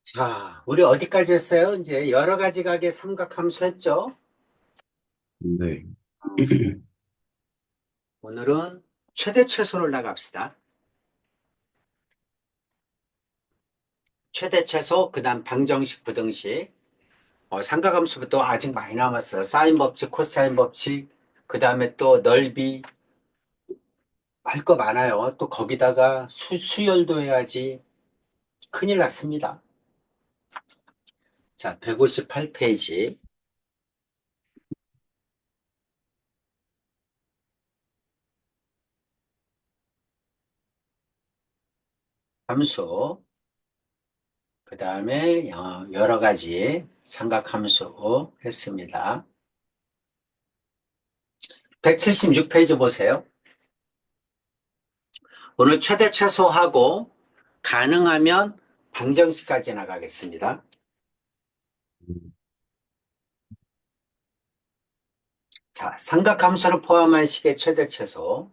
자, 우리 어디까지 했어요? 이제 여러 가지 각의 삼각함수 했죠? 네. 어, 오늘은 최대 최소를 나갑시다. 최대 최소, 그 다음 방정식, 부등식. 삼각함수부터 아직 많이 남았어요. 사인 법칙, 코사인 법칙, 그 다음에 또 넓이, 할 거 많아요. 또 거기다가 수열도 해야지. 큰일 났습니다. 자, 158페이지. 함수, 그 다음에 여러 가지 삼각함수 했습니다. 176페이지 보세요. 오늘 최대 최소하고 가능하면 방정식까지 나가겠습니다. 자, 삼각함수를 포함한 식의 최대 최소.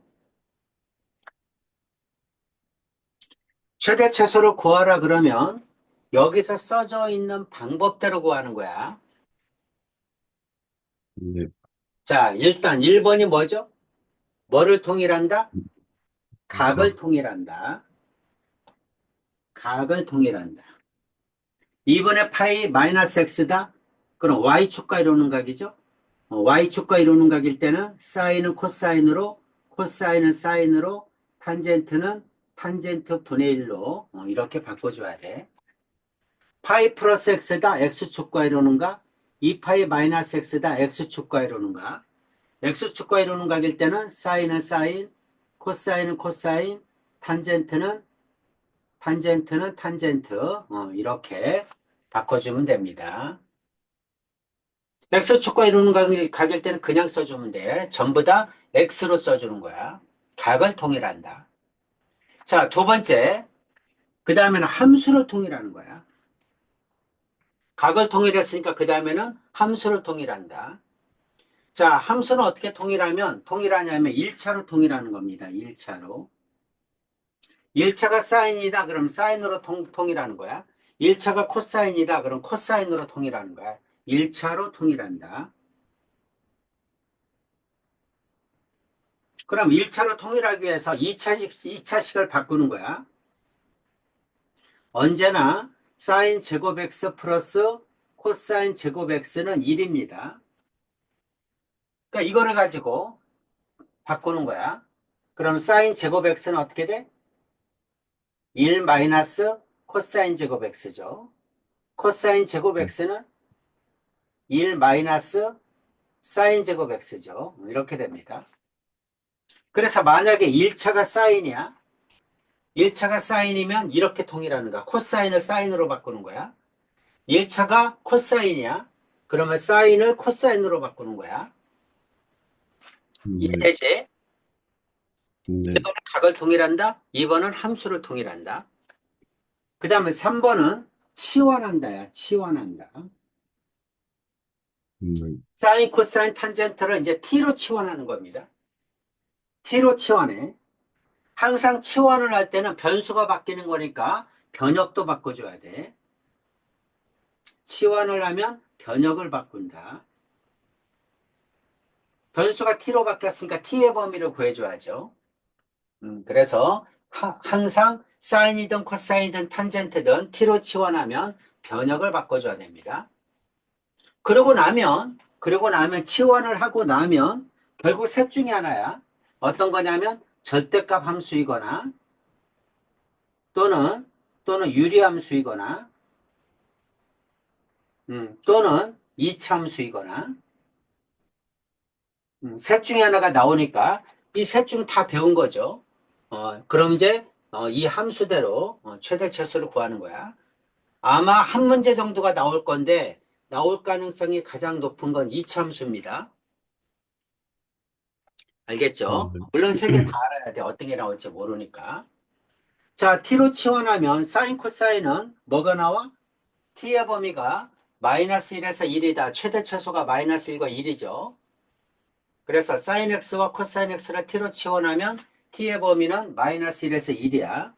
최대 최소를 구하라 그러면 여기서 써져 있는 방법대로 구하는 거야. 네. 자, 일단 1번이 뭐죠? 뭐를 통일한다? 각을 각. 통일한다. 각을 통일한다. 2번에 파이 마이너스 x다? 그럼 y축과 이루는 각이죠? y축과 이루는 각일 때는 사인은 코사인으로, 코사인은 사인으로, 탄젠트는 탄젠트 분의 1로 이렇게 바꿔줘야 돼. 파이 플러스 x다 x축과 이루는가? 2파이 마이너스 x다 x축과 이루는가? x축과 이루는 각일 때는 사인은 사인, 코사인은 코사인, 탄젠트는 탄젠트 이렇게 바꿔주면 됩니다. x축과 이루는 각일 때는 그냥 써주면 돼. 전부 다 x로 써주는 거야. 각을 통일한다. 자, 두 번째. 그 다음에는 함수를 통일하는 거야. 각을 통일했으니까 그 다음에는 함수를 통일한다. 자, 함수는 어떻게 통일하냐면 1차로 통일하는 겁니다. 1차로. 1차가 사인이다. 그럼 사인으로 통일하는 거야. 1차가 코사인이다. 그럼 코사인으로 통일하는 거야. 1차로 통일한다. 그럼 1차로 통일하기 위해서 2차식을 바꾸는 거야. 언제나 사인 제곱 x 플러스 코사인 제곱 x는 1입니다. 그러니까 이거를 가지고 바꾸는 거야. 그럼 사인 제곱 x는 어떻게 돼? 1 마이너스 코사인 제곱 x죠. 코사인 제곱 x는 1 마이너스 사인 제곱 x죠. 이렇게 됩니다. 그래서 만약에 1차가 사인이야. 1차가 사인이면 이렇게 통일하는 거야. 코사인을 사인으로 바꾸는 거야. 1차가 코사인이야. 그러면 사인을 코사인으로 바꾸는 거야. 네. 이해되지? 네. 1번은 각을 통일한다. 2번은 함수를 통일한다. 그 다음에 3번은 치환한다야. 치환한다. 네. 사인, 코사인, 탄젠트를 이제 t로 치환하는 겁니다. t로 치환해. 항상 치환을 할 때는 변수가 바뀌는 거니까 변역도 바꿔줘야 돼. 치환을 하면 변역을 바꾼다. 변수가 t로 바뀌었으니까 t의 범위를 구해줘야죠. 그래서 항상 사인이든 코사인이든 탄젠트든 t로 치환하면 변역을 바꿔줘야 됩니다. 그러고 나면 치환을 하고 나면 결국 셋 중에 하나야. 어떤 거냐면 절대값 함수이거나 또는 유리함수이거나 또는 이차함수이거나 셋 중에 하나가 나오니까 이 셋 중 다 배운 거죠. 그럼 이제 이 함수대로 최대 최소를 구하는 거야. 아마 한 문제 정도가 나올 건데 나올 가능성이 가장 높은 건 이차함수입니다. 알겠죠? 네. 물론 세 개 다 알아야 돼. 어떤 게 나올지 모르니까. 자, t로 치환하면 사인 코사인은 뭐가 나와? t의 범위가 마이너스 1에서 1이다. 최대 최소가 마이너스 1과 1이죠. 그래서 사인 x와 코사인 x를 t로 치환하면 t의 범위는 마이너스 1에서 1이야.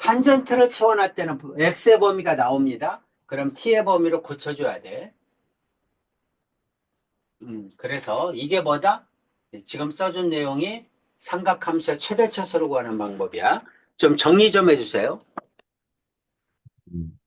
탄젠트를 치환할 때는 x의 범위가 나옵니다. 그럼 t의 범위로 고쳐줘야 돼. 그래서 이게 뭐다? 지금 써준 내용이 삼각함수의 최대차수를 구하는 방법이야. 좀 정리 좀 해주세요. 음,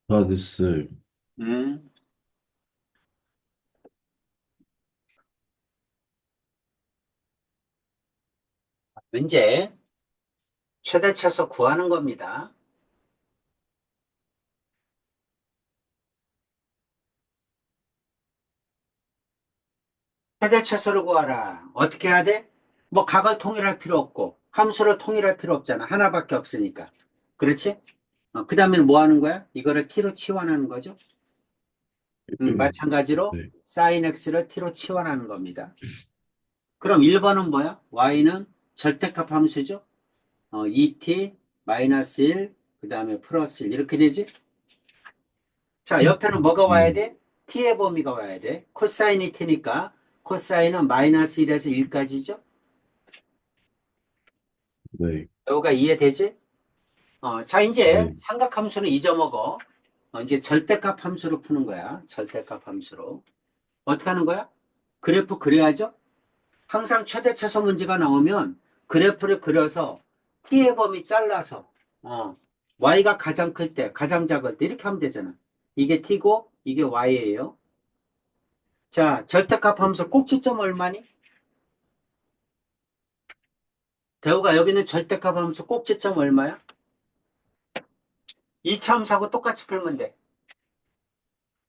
다 됐어요. 음, 문제 최대차수 구하는 겁니다. 최대차수를 구하라. 어떻게 해야 돼? 뭐 각을 통일할 필요 없고 함수를 통일할 필요 없잖아. 하나밖에 없으니까. 그렇지? 그 다음에 뭐 하는 거야? 이거를 t로 치환하는 거죠. 마찬가지로 네, sin x를 t로 치환하는 겁니다. 그럼 1번은 뭐야? y는 절대값 함수죠. 2t 마이너스 1, 그 다음에 플러스 1 이렇게 되지? 자, 옆에는 뭐가 와야 돼? t의 범위가 와야 돼. 코사인이 t니까 코사인은 마이너스 1에서 1까지죠. 네, 여기가 이해되지? 자, 이제 네, 삼각함수는 잊어먹어. 이제 절대값 함수로 푸는 거야. 절대값 함수로. 어떻게 하는 거야? 그래프 그려야죠. 항상 최대 최소 문제가 나오면 그래프를 그려서 t의 범위 잘라서 y가 가장 클 때, 가장 작을 때 이렇게 하면 되잖아. 이게 t고 이게 y예요. 자, 절대값 함수 꼭지점 얼마니? 대우가 여기는 절대값 함수 꼭지점 얼마야? 이차함수하고 똑같이 풀면 돼.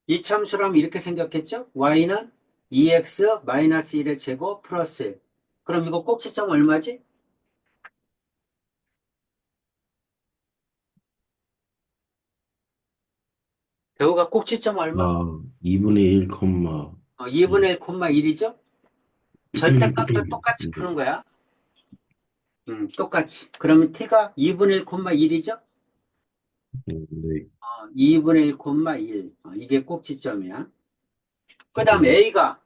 이차함수라면 이렇게 생겼겠죠? y는 2x 마이너스 1의 제곱 플러스 1. 그럼 이거 꼭지점 얼마지? 배우가 꼭지점 얼마? 2분의 1, 콤마 2분의 2. 1, 1이죠? 절대값도 똑같이 푸는 거야. 똑같이. 그러면 t가 2분의 1, 1이죠? 네. 2분의 1, 1. 이게 꼭지점이야. 그 다음에 네. a가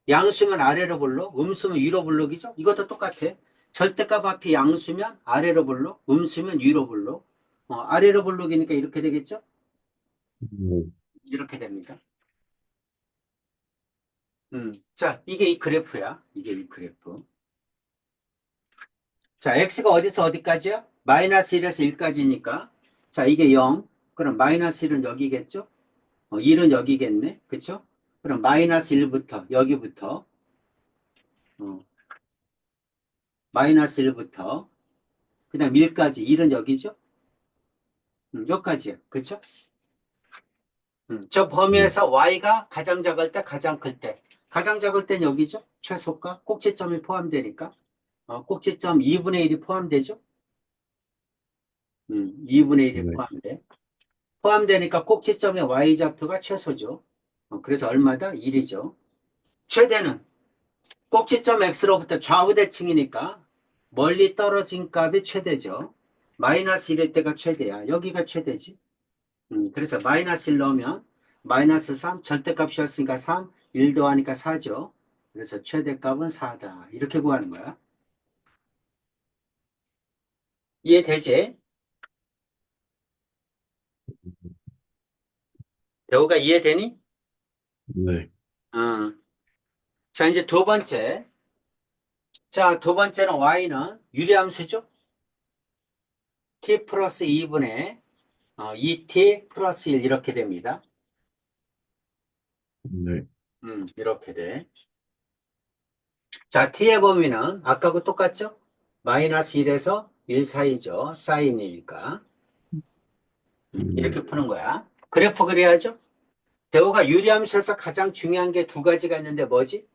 양수면 아래로 볼록, 음수면 위로 볼록이죠? 이것도 똑같아. 절대값 앞이 양수면 아래로 볼록, 음수면 위로 볼록. 아래로 볼록이니까 이렇게 되겠죠? 네. 이렇게 됩니다. 자, 이게 이 그래프야. 이게 이 그래프. 자, x가 어디서 어디까지야? 마이너스 1에서 1까지니까. 자, 이게 0. 그럼 마이너스 1은 여기겠죠? 1은 여기겠네. 그쵸? 그럼 마이너스 1부터 여기부터 어, 마이너스 1부터 그 다음 1까지 1은 여기죠? 여기까지야. 그쵸? 저 네. 범위에서 y가 가장 작을 때 가장 클 때. 가장 작을 땐 여기죠? 최소가 꼭지점이 포함되니까. 꼭지점 2분의 1이 포함되죠? 2분의 1이 네. 포함돼. 포함되니까 꼭지점의 y좌표가 최소죠. 그래서 얼마다? 1이죠. 최대는 꼭지점 x로부터 좌우 대칭이니까 멀리 떨어진 값이 최대죠. 마이너스 1일 때가 최대야. 여기가 최대지. 그래서 마이너스 1 넣으면 마이너스 3 절대값이었으니까 3, 1 더하니까 4죠. 그래서 최대값은 4다. 이렇게 구하는 거야. 이해되지? 대우가 이해되니? 네. 어. 자, 이제 두 번째. 자, 두 번째는 y는 유리함수죠? t 플러스 2분의 2t 플러스 1 이렇게 됩니다. 네. 이렇게 돼. 자, t의 범위는 아까하고 똑같죠? 마이너스 1에서 1 사이죠. 사인이니까. 네. 이렇게 푸는 거야. 그래프 그려야죠? 대우가 유리함수에서 가장 중요한 게 두 가지가 있는데 뭐지?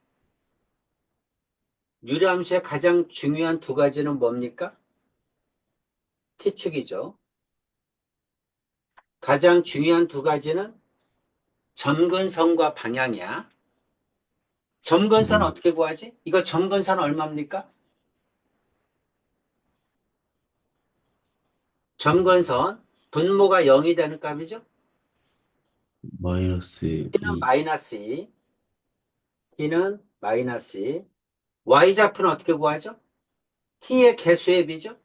유리함수의 가장 중요한 두 가지는 뭡니까? t축이죠. 가장 중요한 두 가지는 점근선과 방향이야. 점근선 네. 어떻게 구하지? 이거 점근선 얼마입니까? 점근선 분모가 0이 되는 값이죠? 마이너스 t는 2. 마이너스 2, t는 마이너스 2. y좌표는 어떻게 구하죠? t의 개수의 비죠?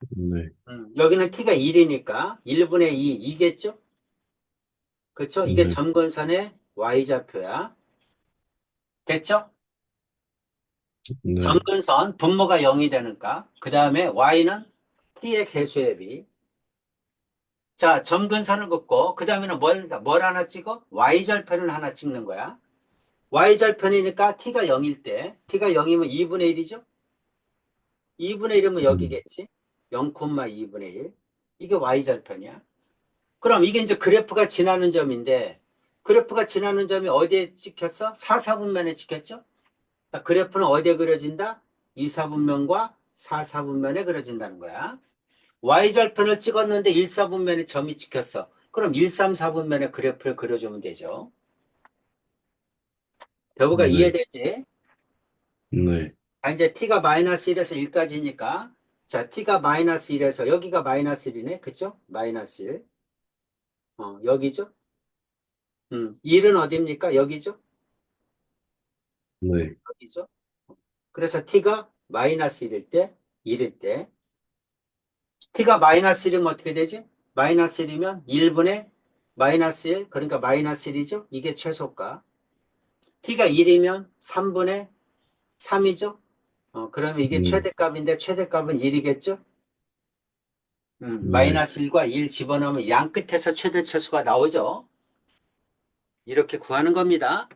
네. 여기는 t가 1이니까 1분의 2, 2겠죠? 그렇죠? 이게 네. 점근선의 y좌표야. 됐죠? 네. 점근선 분모가 0이 되니까 그 다음에 y는 t의 개수의 비. 자, 점근선을 긋고 그 다음에는 뭘 하나 찍어? y절편을 하나 찍는 거야. y절편이니까 t가 0일 때 t가 0이면 2분의 1이죠? 2분의 1이면 여기겠지? 0,2분의 1. 이게 y절편이야. 그럼 이게 이제 그래프가 지나는 점인데 그래프가 지나는 점이 어디에 찍혔어? 4, 4분면에 찍혔죠? 그래프는 어디에 그려진다? 2, 4분면과 4, 4분면에 그려진다는 거야. y절편을 찍었는데 1, 4분면에 점이 찍혔어. 그럼 1, 3, 4분면에 그래프를 그려주면 되죠. 여부가 네. 이해되지? 네. 이제 t가 마이너스 1에서 1까지니까 자, t가 마이너스 1에서 여기가 마이너스 1이네. 그쵸? 마이너스 1. 여기죠? 1은 어디입니까? 여기죠? 네. 여기죠? 그래서 t가 마이너스 1일 때, 1일 때, t가 마이너스 1이면 어떻게 되지? 마이너스 1이면 1분의 마이너스 1, 그러니까 마이너스 1이죠? 이게 최소가. t가 1이면 3분의 3이죠? 그러면 이게 네. 최대값인데 최대값은 1이겠죠? 네. 마이너스 1과 1 집어넣으면 양 끝에서 최대 최소가 나오죠? 이렇게 구하는 겁니다.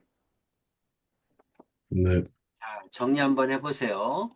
네. 자, 정리 한번 해보세요.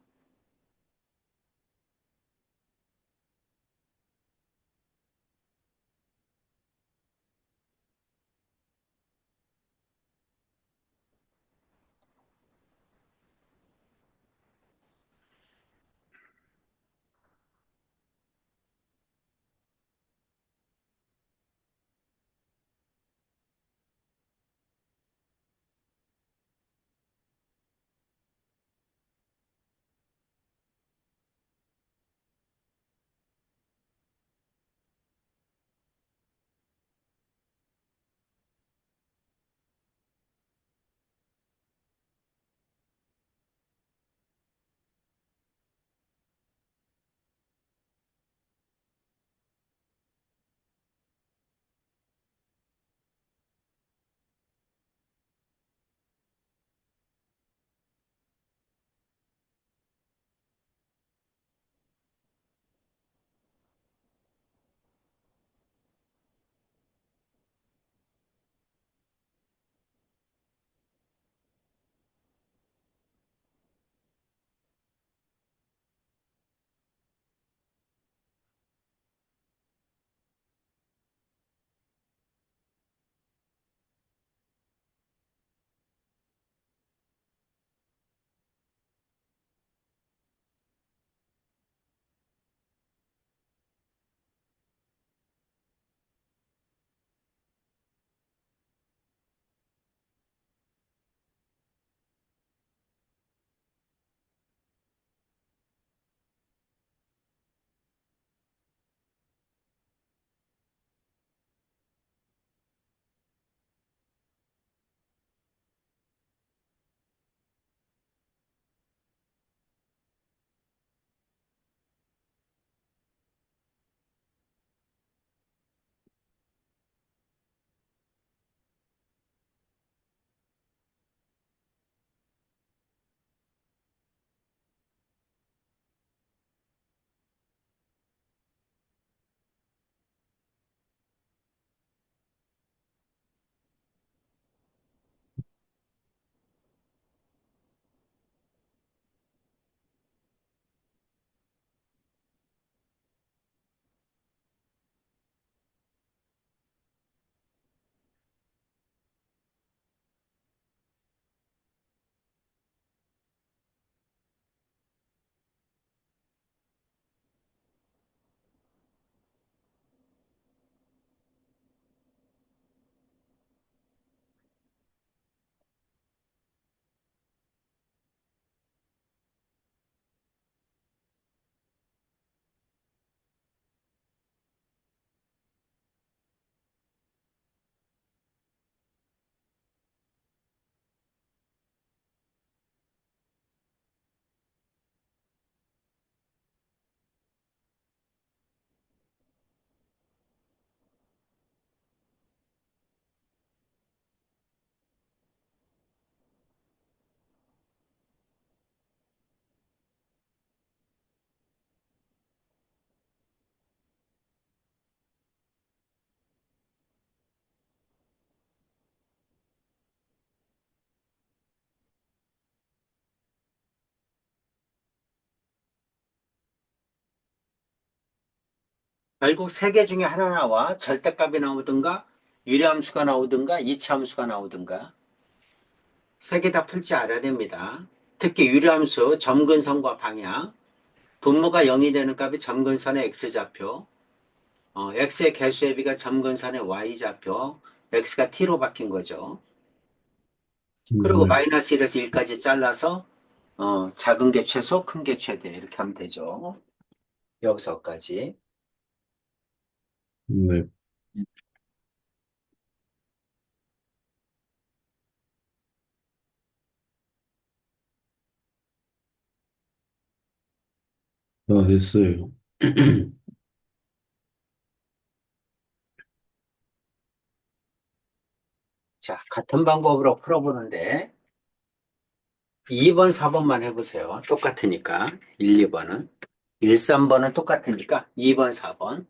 결국 세 개 중에 하나 나와. 절대값이 나오든가, 유리함수가 나오든가, 이차함수가 나오든가. 세 개 다 풀지 알아야 됩니다. 특히 유리함수, 점근선과 방향, 분모가 0이 되는 값이 점근선의 x좌표, x의 개수의 비가 점근선의 y좌표, x가 t로 바뀐 거죠. 그리고 네. 마이너스 1에서 1까지 잘라서 작은 게 최소, 큰 게 최대 이렇게 하면 되죠. 여기서까지. 네. 다 됐어요. 자, 같은 방법으로 풀어보는데 2번, 4번만 해보세요. 똑같으니까 1, 2번은 1, 3번은 똑같으니까 2번, 4번.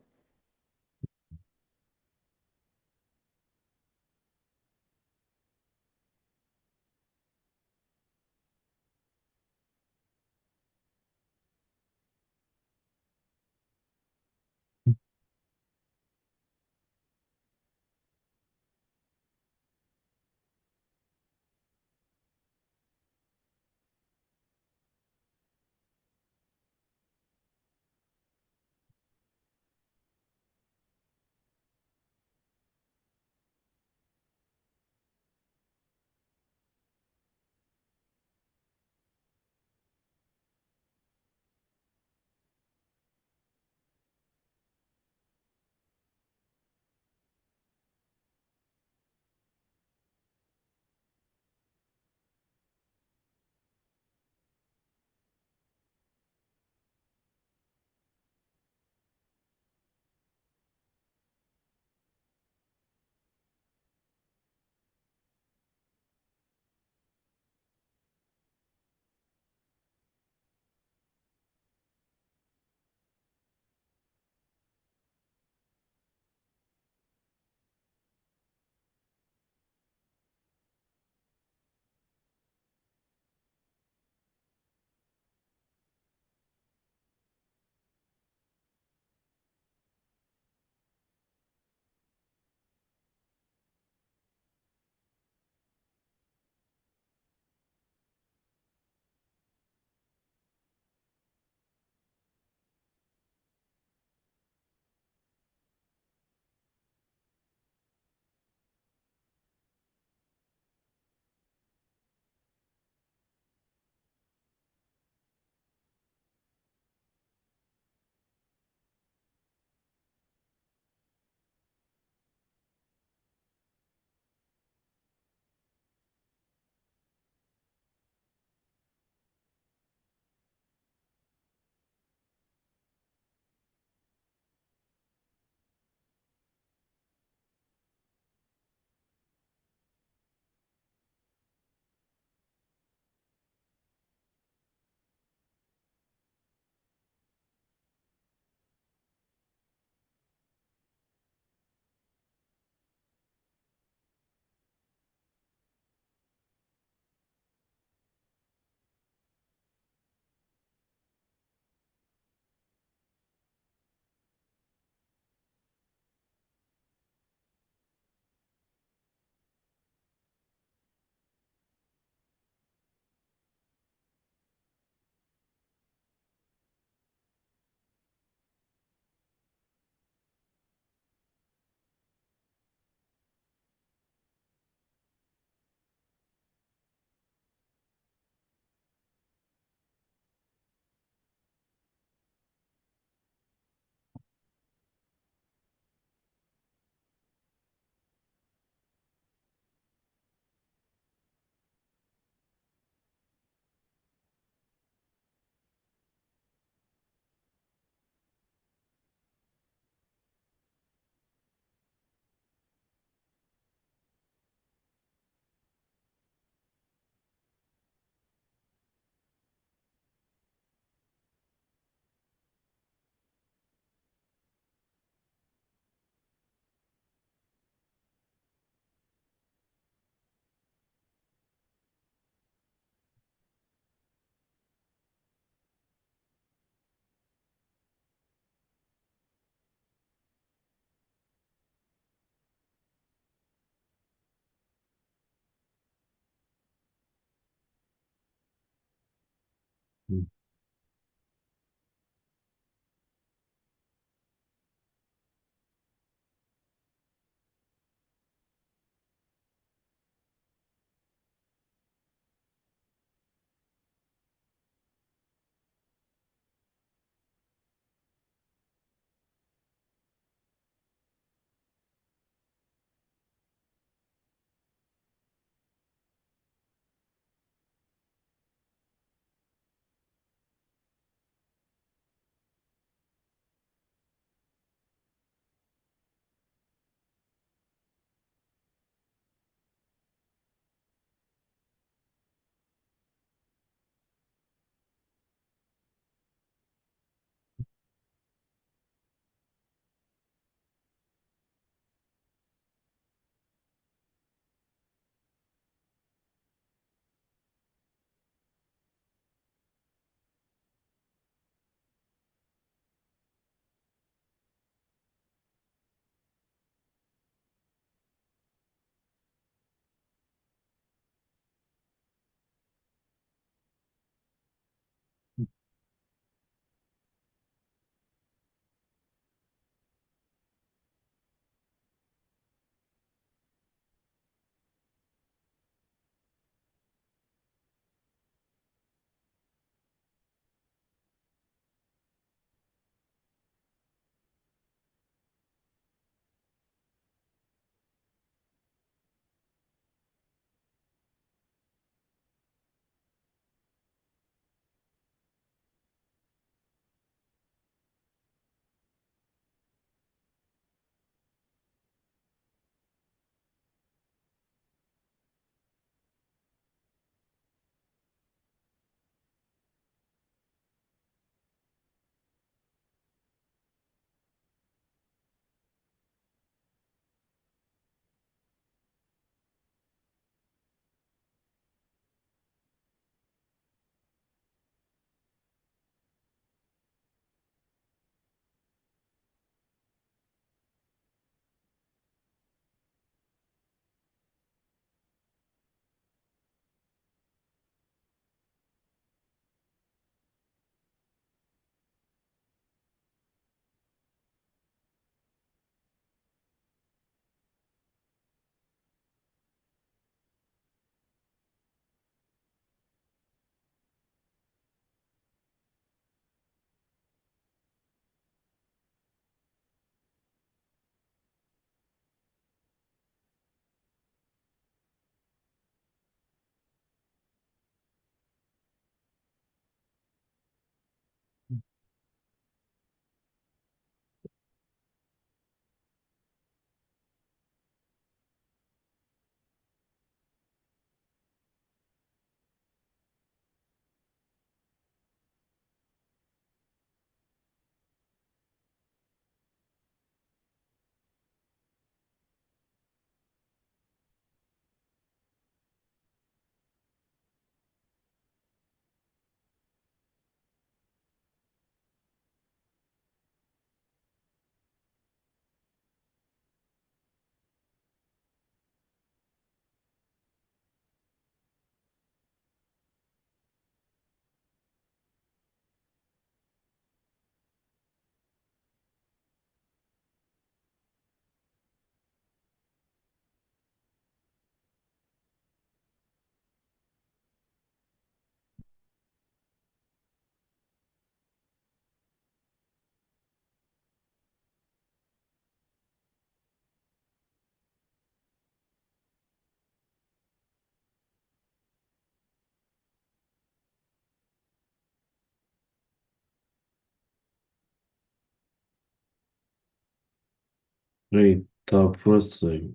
네, 다 풀었어요.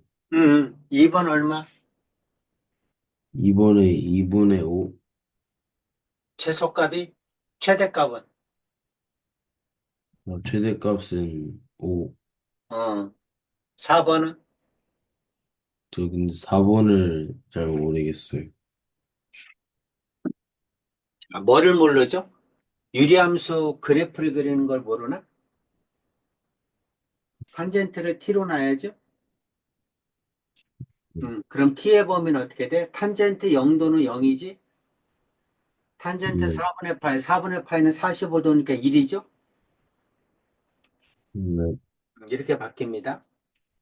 2번 얼마? 이번에 2분의 5, 최소값이 최대값은 최대값은 5. 4번은 저 근데 4번을 잘 모르겠어요. 뭐를 모르죠? 유리함수 그래프를 그리는 걸 모르나? 탄젠트를 t로 놔야죠. 그럼 t의 범위는 어떻게 돼? 탄젠트 0도는 0이지? 탄젠트 네, 4분의 파이는 45도니까 1이죠? 네, 이렇게 바뀝니다.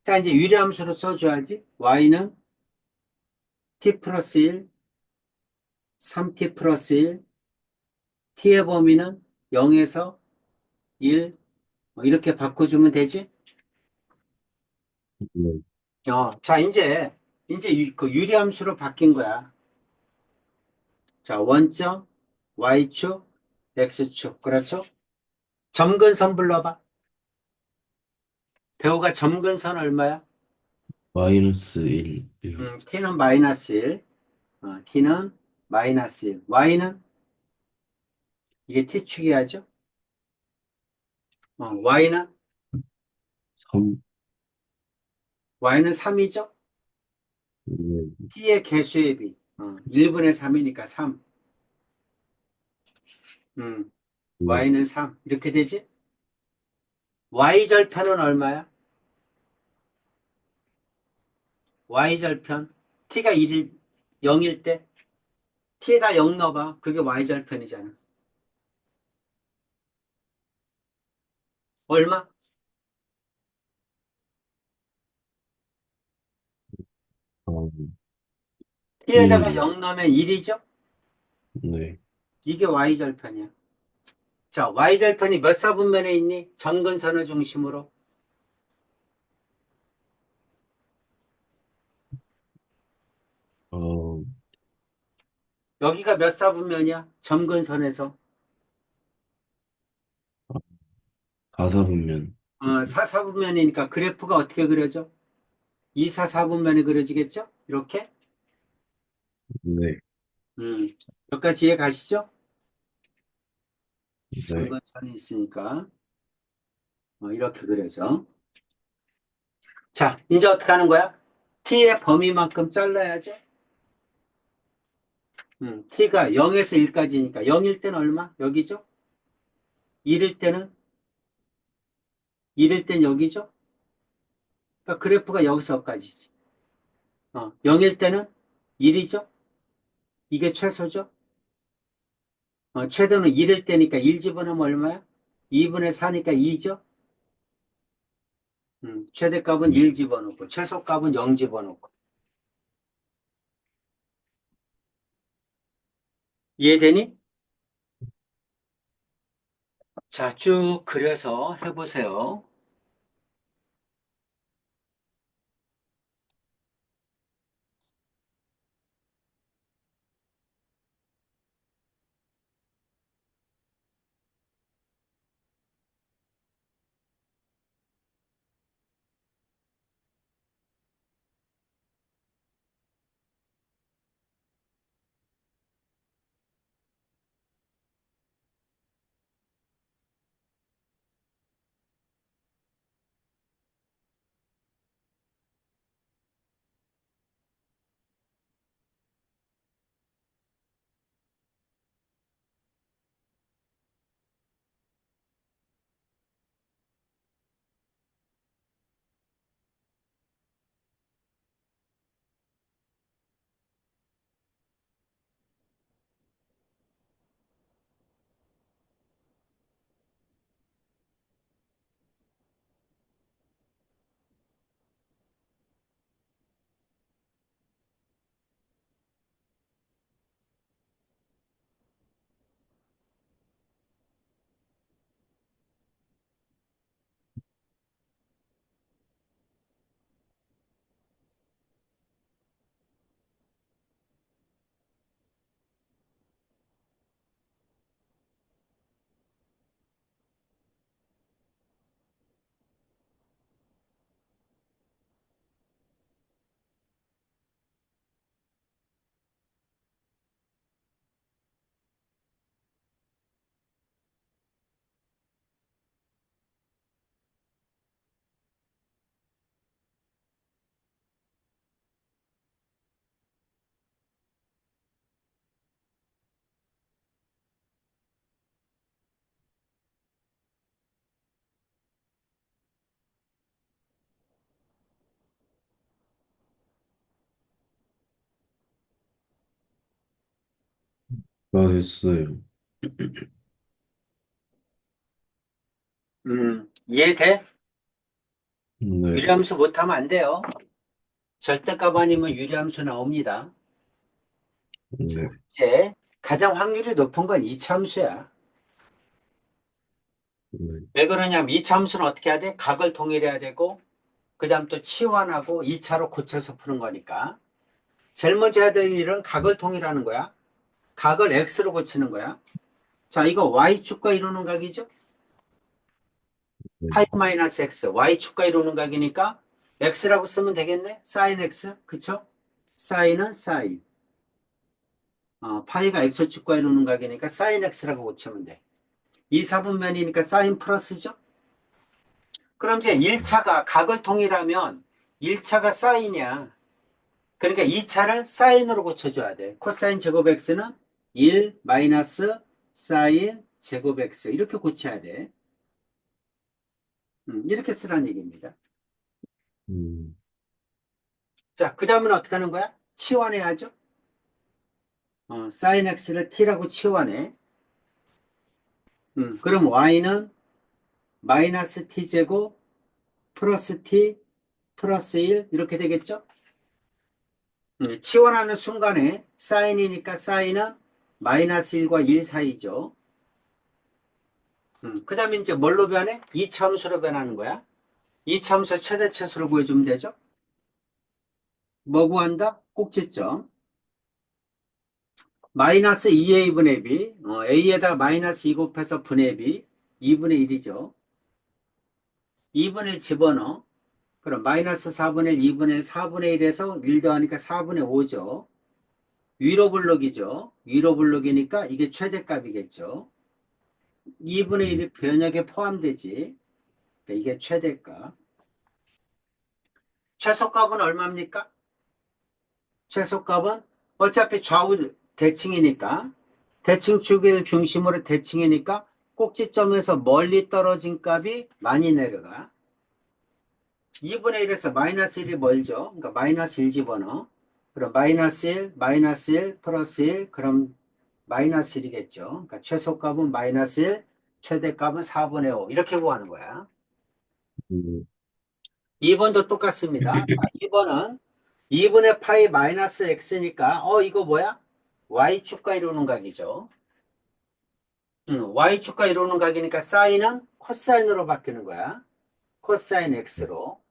자, 이제 유리함수로 써줘야지. y는 t 플러스 1, 3t 플러스 1, t의 범위는 0에서 1, 뭐 이렇게 바꿔주면 되지? 네. 자, 이제 그 유리함수로 바뀐 거야. 자, 원점, y축, x축. 그렇죠? 점근선 불러봐. 배우가 점근선 얼마야? 마이너스 1, t는 마이너스 1, t는 마이너스 1, y는 이게 t축이야죠? y는 3, y는 3이죠? 네, t의 개수의 비 1분의 3이니까 3. 음, 네. y는 3. 이렇게 되지? y절편은 얼마야? y절편. t가 0일 때 t에다 0 넣어봐. 그게 y절편이잖아. 얼마? 아, t에다가 1이요. 0 넣으면 1이죠? 네, 이게 y절편이야. 자, y절편이 몇 사분면에 있니? 점근선을 중심으로. 어, 여기가 몇 사분면이야? 점근선에서. 4사분면. 4사분면이니까 그래프가 어떻게 그려져? 2, 4, 4분면에 그려지겠죠? 이렇게? 네, 음, 여기까지 이해 가시죠? 네. 점근선이 있으니까 이렇게 그려져. 자, 이제 어떻게 하는 거야? t의 범위만큼 잘라야죠. t가 0에서 1까지니까 0일 때는 얼마? 여기죠? 1일 때는 1일 땐 여기죠? 그러니까 그래프가 여기서 여기까지지. 0일 때는 1이죠? 이게 최소죠? 최대는 1일 때니까 1 집어넣으면 얼마야? 2분의 4니까 2죠? 최대값은 1 집어넣고 최소값은 0 집어넣고. 이해되니? 자, 쭉 그려서 해보세요. 됐어요. 이해돼? 네, 유리함수 못하면 안 돼요. 절대값 아니면 유리함수 나옵니다. 자, 네, 이제 가장 확률이 높은 건 이차함수야. 네, 왜 그러냐면 이차함수는 어떻게 해야 돼? 각을 동일해야 되고 그 다음 또 치환하고 2차로 고쳐서 푸는 거니까. 제일 먼저 해야 되는 일은 각을 통일하는 거야. 각을 x로 고치는 거야. 자, 이거 y축과 이루는 각이죠? 네, 파이 마이너스 x, y축과 이루는 각이니까 x라고 쓰면 되겠네? 사인 x, 그쵸? 사인은 사인. 파이가 x축과 이루는 각이니까 사인 x라고 고치면 돼. 2사분면이니까 사인 플러스죠? 그럼 이제 1차가 각을 통일하면 1차가 사인이야. 그러니까 2차를 사인으로 고쳐줘야 돼. 코사인 제곱 x는 1 마이너스 사인 제곱 x 이렇게 고쳐야 돼. 이렇게 쓰라는 얘기입니다. 음, 자, 그 다음은 어떻게 하는 거야? 치환해야죠. 사인 x를 t라고 치환해. 그럼 y는 마이너스 t제곱 플러스 t 플러스 1 이렇게 되겠죠? 치환하는 순간에 사인이니까 사인은 마이너스 1과 1 사이죠. 그 다음에 이제 뭘로 변해? 이차함수로 변하는 거야. 이차함수 최대치수로 구해주면 되죠. 뭐 구한다? 꼭지점. 마이너스 2a분의 b. a에다가 마이너스 2 곱해서 분의 b. 2분의 1이죠. 2분의 1 집어넣어. 그럼 마이너스 4분의 1, 2분의 1, 4분의 1에서 1 더하니까 4분의 5죠. 위로 블록이죠. 위로 블록이니까 이게 최대값이겠죠. 2분의 1이 변역에 포함되지. 그러니까 이게 최대값. 최소값은 얼마입니까? 최소값은 어차피 좌우 대칭이니까 대칭 축을 중심으로 대칭이니까 꼭지점에서 멀리 떨어진 값이 많이 내려가. 2분의 1에서 마이너스 1이 멀죠. 그러니까 마이너스 1 집어넣어. 그럼 마이너스 1, 마이너스 1, 플러스 1, 그럼 마이너스 1이겠죠. 그러니까 최소값은 마이너스 1, 최대값은 4분의 5. 이렇게 구하는 거야. 음, 2번도 똑같습니다. 자, 2번은 2분의 파이 마이너스 x니까 이거 뭐야? y축과 이루는 각이죠. y축과 이루는 각이니까 사인은 코사인으로 바뀌는 거야. 코사인 x로.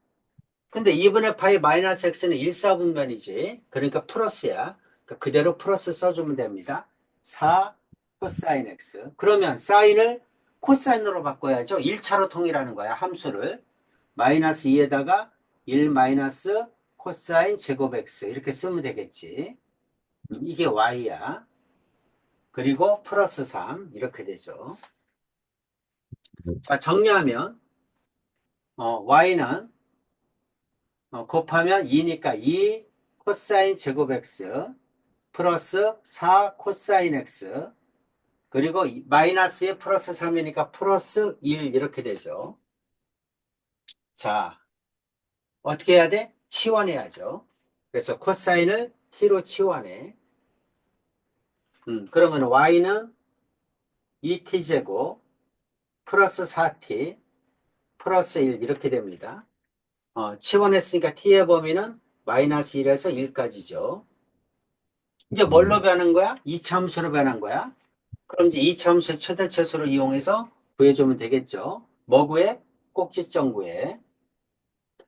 근데 2분의 파이 마이너스 x는 1사분면이지. 그러니까 플러스야. 그러니까 그대로 플러스 써주면 됩니다. 4 코사인 x. 그러면 사인을 코사인으로 바꿔야죠. 1차로 통일하는 거야. 함수를. 마이너스 2에다가 1 마이너스 코사인 제곱 x 이렇게 쓰면 되겠지. 이게 y야. 그리고 플러스 3 이렇게 되죠. 자, 정리하면 y는 곱하면 2니까 2 코사인 제곱 x 플러스 4 코사인 x 그리고 마이너스에 플러스 3이니까 플러스 1 이렇게 되죠. 자, 어떻게 해야 돼? 치환해야죠. 그래서 코사인을 t로 치환해. 그러면 y는 2t제곱 플러스 4t 플러스 1 이렇게 됩니다. 치환했으니까 t의 범위는 마이너스 1에서 1까지죠. 이제 뭘로 변한 거야? 이차함수로 변한 거야. 그럼 이제 이차함수의 최대차수를 이용해서 구해주면 되겠죠. 뭐 구해? 꼭지점 구해.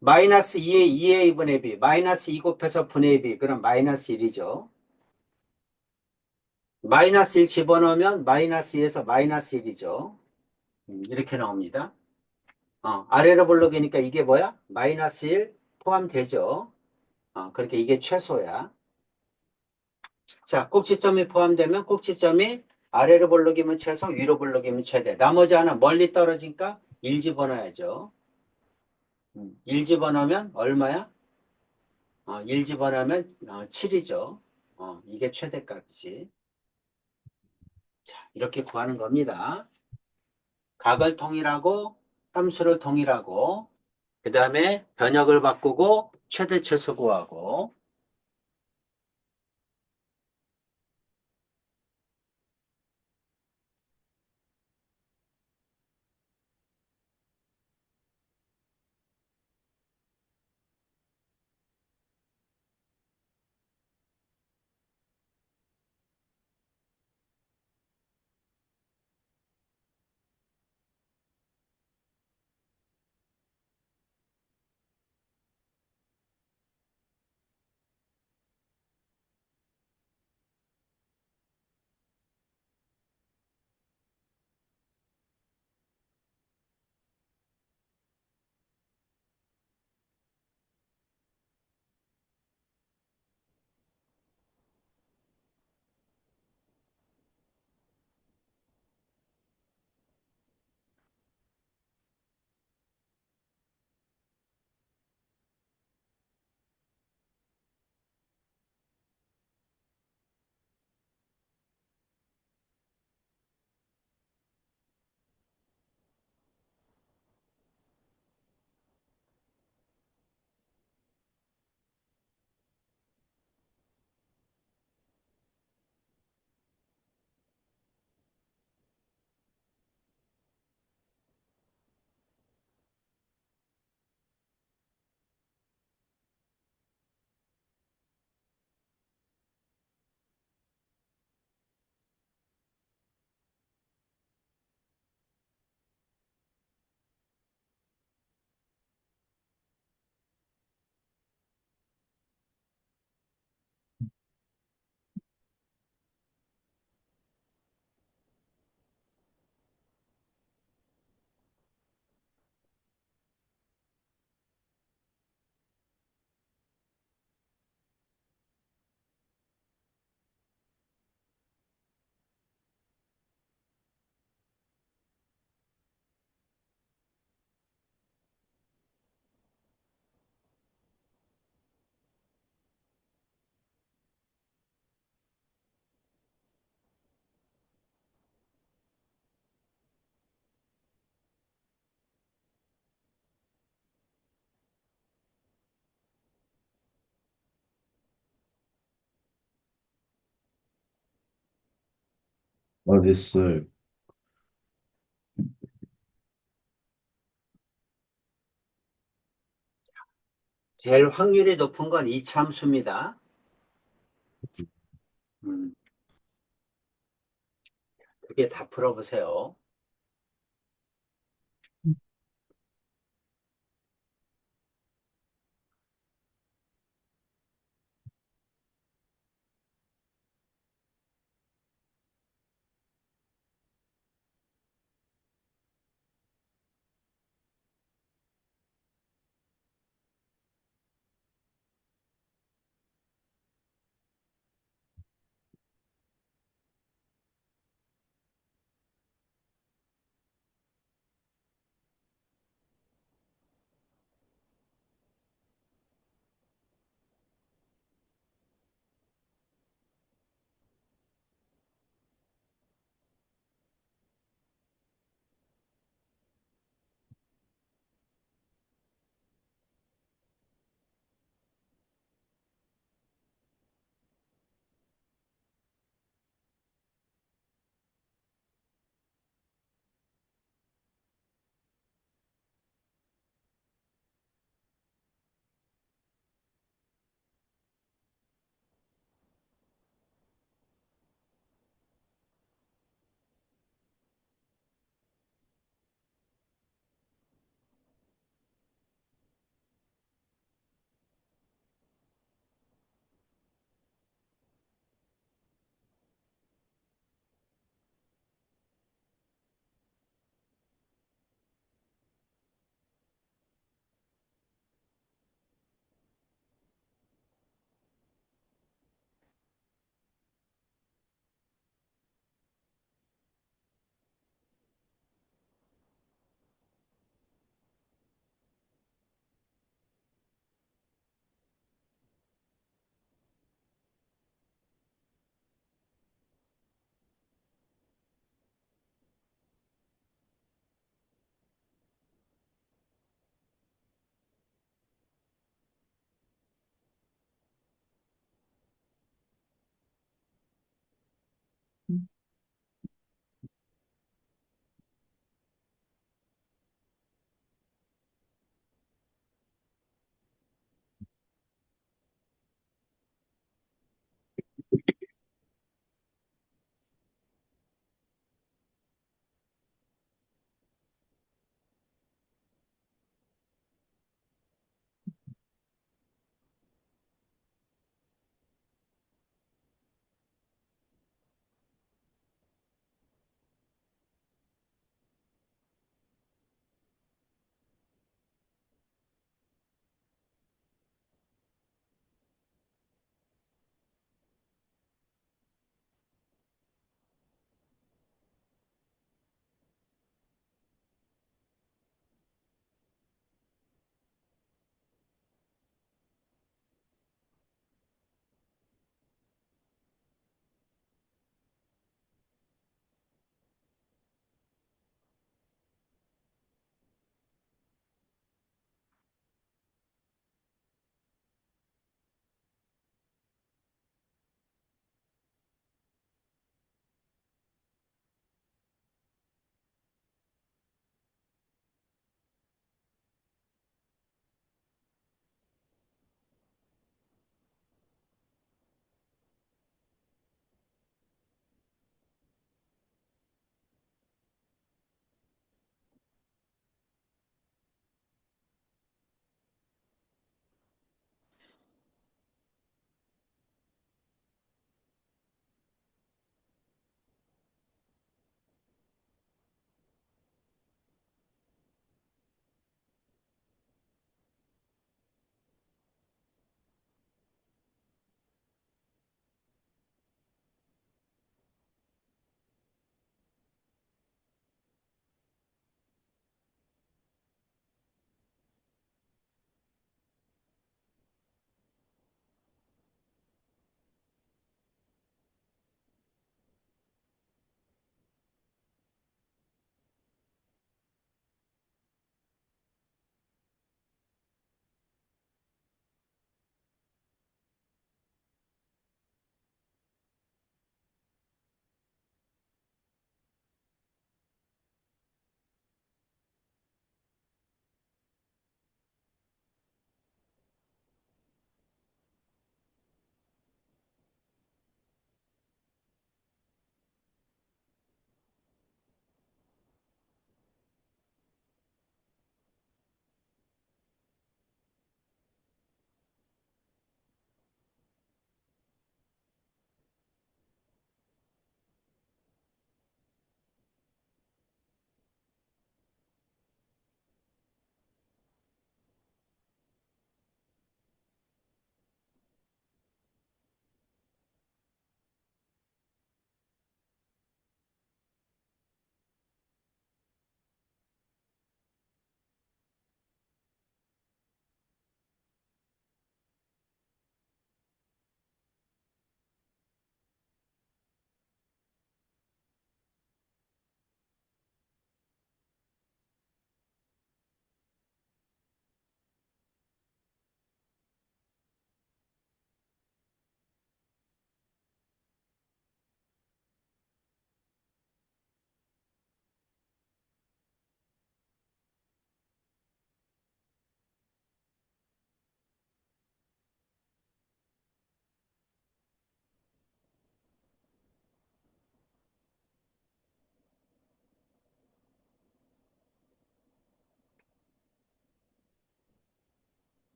마이너스 2의 2의 2분의 b 마이너스 2 곱해서 분의 b 그럼 마이너스 1이죠. 마이너스 1 집어넣으면 마이너스 2에서 마이너스 1이죠. 이렇게 나옵니다. 아래로 블록이니까 이게 뭐야? 마이너스 1 포함되죠. 그러니까 이게 최소야. 자, 꼭지점이 포함되면 꼭지점이 아래로 블록이면 최소, 위로 블록이면 최대. 나머지 하나 멀리 떨어지니까 1 집어넣어야죠. 1 집어넣으면 얼마야? 1 집어넣으면 7이죠. 이게 최대값이지. 자, 이렇게 구하는 겁니다. 각을 통일하고 함수를 통일하고 그 다음에 변역을 바꾸고 최대 최소 구하고 아, 됐어요. 제일 확률이 높은 건 이참수입니다. 음, 두 개 다 풀어보세요.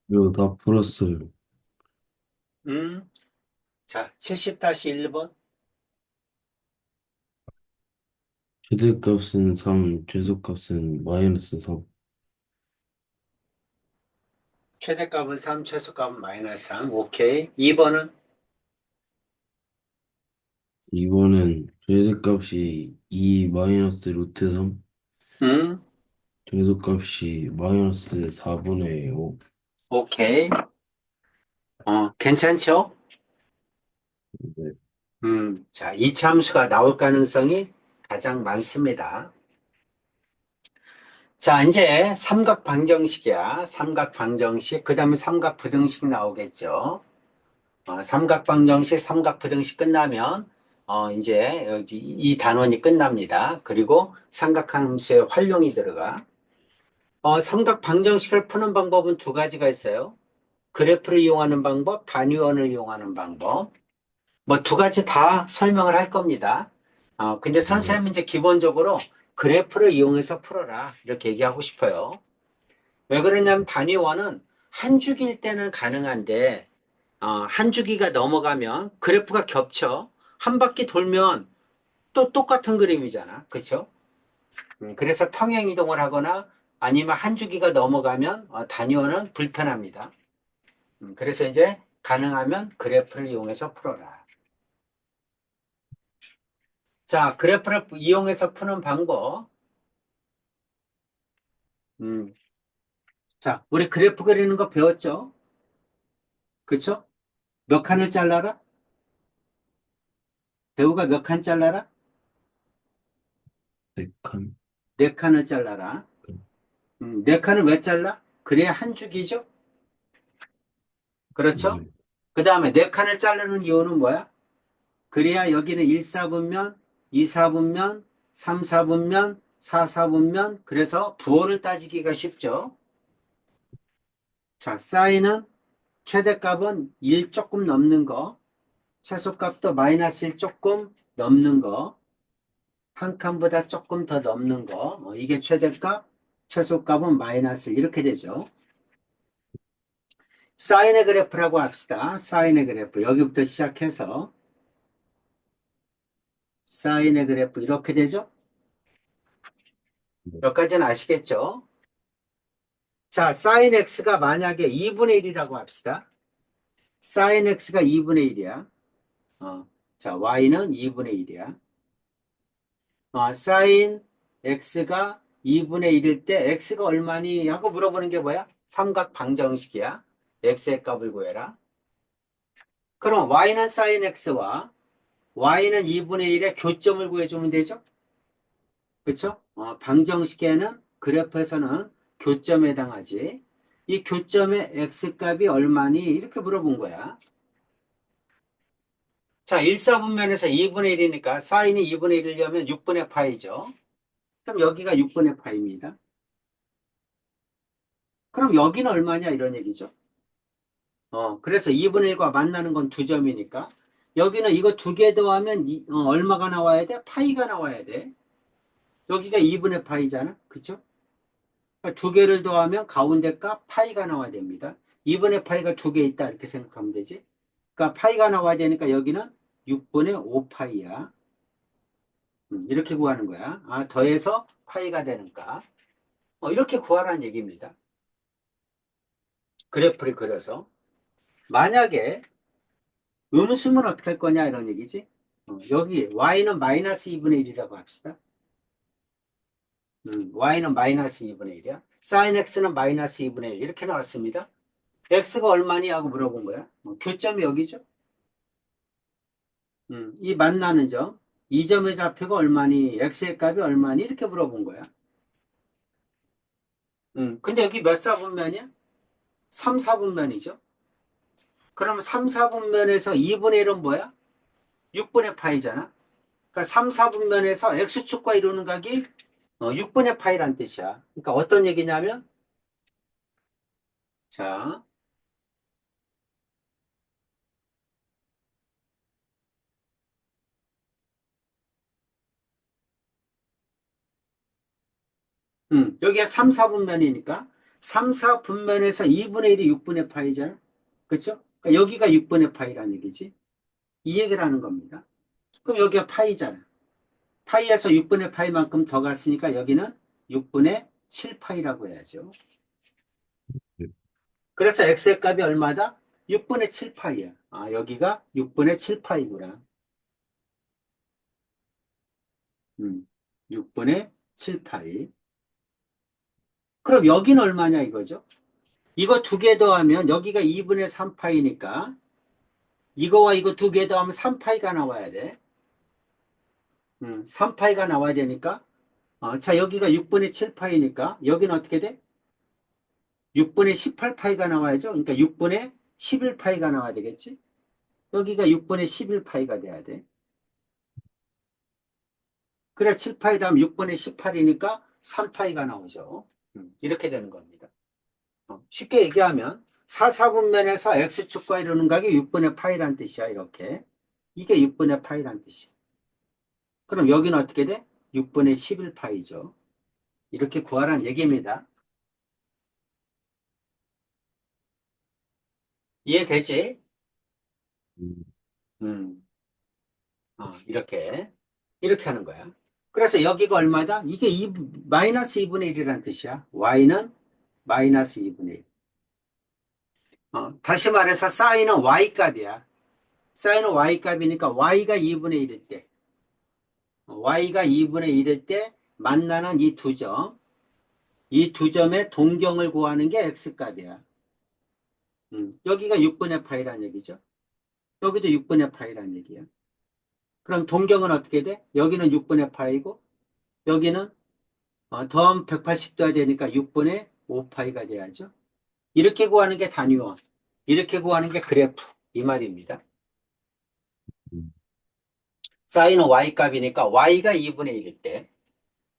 이거 다 풀었어요. 음, 자, 70-1번. 최대값은 3, 최소값은 마이너스 3. 최대값은 3, 최소값은 마이너스 3. 오케이. 2번은? 2번은 최대값이 2 마이너스 루트 3, 음, 최소값이 마이너스 4분의 5. 오케이. 괜찮죠? 네. 자, 이차 함수가 나올 가능성이 가장 많습니다. 자, 이제 삼각 방정식이야. 삼각 방정식. 그 다음에 삼각 부등식 나오겠죠. 삼각 방정식, 삼각 부등식 끝나면, 이제 여기 이 단원이 끝납니다. 그리고 삼각함수의 활용이 들어가. 삼각 방정식을 푸는 방법은 두 가지가 있어요. 그래프를 이용하는 방법, 단위원을 이용하는 방법. 뭐 두 가지 다 설명을 할 겁니다. 근데 네. 선생님은 이제 기본적으로 그래프를 이용해서 풀어라. 이렇게 얘기하고 싶어요. 왜 그러냐면 단위원은 한 주기일 때는 가능한데, 한 주기가 넘어가면 그래프가 겹쳐. 한 바퀴 돌면 또 똑같은 그림이잖아. 그쵸? 그래서 평행 이동을 하거나 아니면 한 주기가 넘어가면 단위원은 불편합니다. 그래서 이제 가능하면 그래프를 이용해서 풀어라. 자, 그래프를 이용해서 푸는 방법. 음, 자, 우리 그래프 그리는 거 배웠죠? 그쵸? 몇 칸을 잘라라? 배우가 몇 칸 잘라라? 100칸. 네 칸을 잘라라. 네 칸을 왜 잘라? 그래야 한 줄기죠? 그렇죠? 네. 그 다음에 네 칸을 자르는 이유는 뭐야? 그래야 여기는 1사분면, 2사분면, 3사분면, 4사분면, 그래서 부호를 따지기가 쉽죠? 자, 사인은 최대값은 1 조금 넘는 거, 최소값도 마이너스 1 조금 넘는 거, 한 칸보다 조금 더 넘는 거, 이게 최대값, 최소값은 마이너스 1 이렇게 되죠. 사인의 그래프라고 합시다. 사인의 그래프. 여기부터 시작해서 사인의 그래프 이렇게 되죠? 네. 여기까지는 아시겠죠? 자, 사인 x가 만약에 2분의 1이라고 합시다. 사인 x가 2분의 1이야. 자, y는 2분의 1이야. 사인 x가 2분의 1일 때 x가 얼마니? 하고 물어보는 게 뭐야? 삼각 방정식이야. x의 값을 구해라. 그럼 y는 사인 x와 y는 2분의 1의 교점을 구해주면 되죠? 그렇죠? 방정식에는 그래프에서는 교점에 해당하지. 이 교점의 x값이 얼마니? 이렇게 물어본 거야. 자, 1사분면에서 2분의 1이니까 사인이 2분의 1이려면 6분의 파이죠. 그럼 여기가 6분의 파입니다. 그럼 여기는 얼마냐? 이런 얘기죠. 그래서 2분의 1과 만나는 건 두 점이니까 여기는 이거 두 개 더하면 얼마가 나와야 돼? 파이가 나와야 돼. 여기가 2분의 파이잖아. 그쵸? 그러니까 두 개를 더하면 가운데 값 파이가 나와야 됩니다. 2분의 파이가 두 개 있다 이렇게 생각하면 되지. 그러니까 파이가 나와야 되니까 여기는 6분의 5파이야. 이렇게 구하는 거야. 더해서 파이가 되는가. 이렇게 구하라는 얘기입니다. 그래프를 그려서. 만약에 음수면 어떻게 할 거냐 이런 얘기지. 여기 y는 마이너스 2분의 1이라고 합시다. y는 마이너스 2분의 1이야. sin x는 마이너스 2분의 1 이렇게 나왔습니다. x가 얼마니 하고 물어본 거야. 교점이 여기죠. 이 만나는 점, 이 점의 좌표가 얼마니, x의 값이 얼마니 이렇게 물어본 거야. 근데 여기 몇 사분면이야? 3, 4분면이죠. 그러면 3, 4분면에서 2분의 1은 뭐야? 6분의 파이잖아. 그러니까 3, 4분면에서 x축과 이루는 각이 6분의 파이란 뜻이야. 그러니까 어떤 얘기냐면, 자, 여기가 3, 4분면이니까 3, 4분면에서 2분의 1이 6분의 파이잖아. 그렇죠? 그러니까 여기가 6분의 파이라는 얘기지. 이 얘기를 하는 겁니다. 그럼 여기가 파이잖아. 파이에서 6분의 파이만큼 더 갔으니까 여기는 6분의 7파이라고 해야죠. 그래서 x의 값이 얼마다? 6분의 7파이야. 아, 여기가 6분의 7파이구나. 6분의 7파이. 그럼 여기는 얼마냐 이거죠? 이거 두 개 더하면 여기가 2분의 3파이니까 이거와 이거 두 개 더하면 3파이가 나와야 돼. 3파이가 나와야 되니까 자 여기가 6분의 7파이니까 여기는 어떻게 돼? 6분의 18파이가 나와야죠. 그러니까 6분의 11파이가 나와야 되겠지? 여기가 6분의 11파이가 돼야 돼. 그래 7파이 다음 6분의 18이니까 3파이가 나오죠. 이렇게 되는 겁니다. 쉽게 얘기하면 4, 4분면에서 x축과 이루는 각이 6분의 파이란 뜻이야. 이렇게. 이게 6분의 파이란 뜻이야. 그럼 여기는 어떻게 돼? 6분의 11파이죠. 이렇게 구하라는 얘기입니다. 이해되지? 음, 음, 이렇게 하는 거야. 그래서 여기가 얼마다? 이게 마이너스 2분의 1이란 뜻이야. y는 마이너스 2분의 1. 다시 말해서 사인은 y값이야. 사인은 y값이니까 y가 2분의 1일 때, y가 2분의 1일 때 만나는 이 두 점, 이 두 점의 동경을 구하는 게 x값이야. 여기가 6분의 파이란 얘기죠. 여기도 6분의 파이란 얘기야. 그럼 동경은 어떻게 돼? 여기는 6분의 파이고 여기는 더하면 180도가 되니까 6분의 5파이가 돼야죠. 이렇게 구하는 게 단위원. 이렇게 구하는 게 그래프. 이 말입니다. 음, 사인은 y값이니까 y가 2분의 1일 때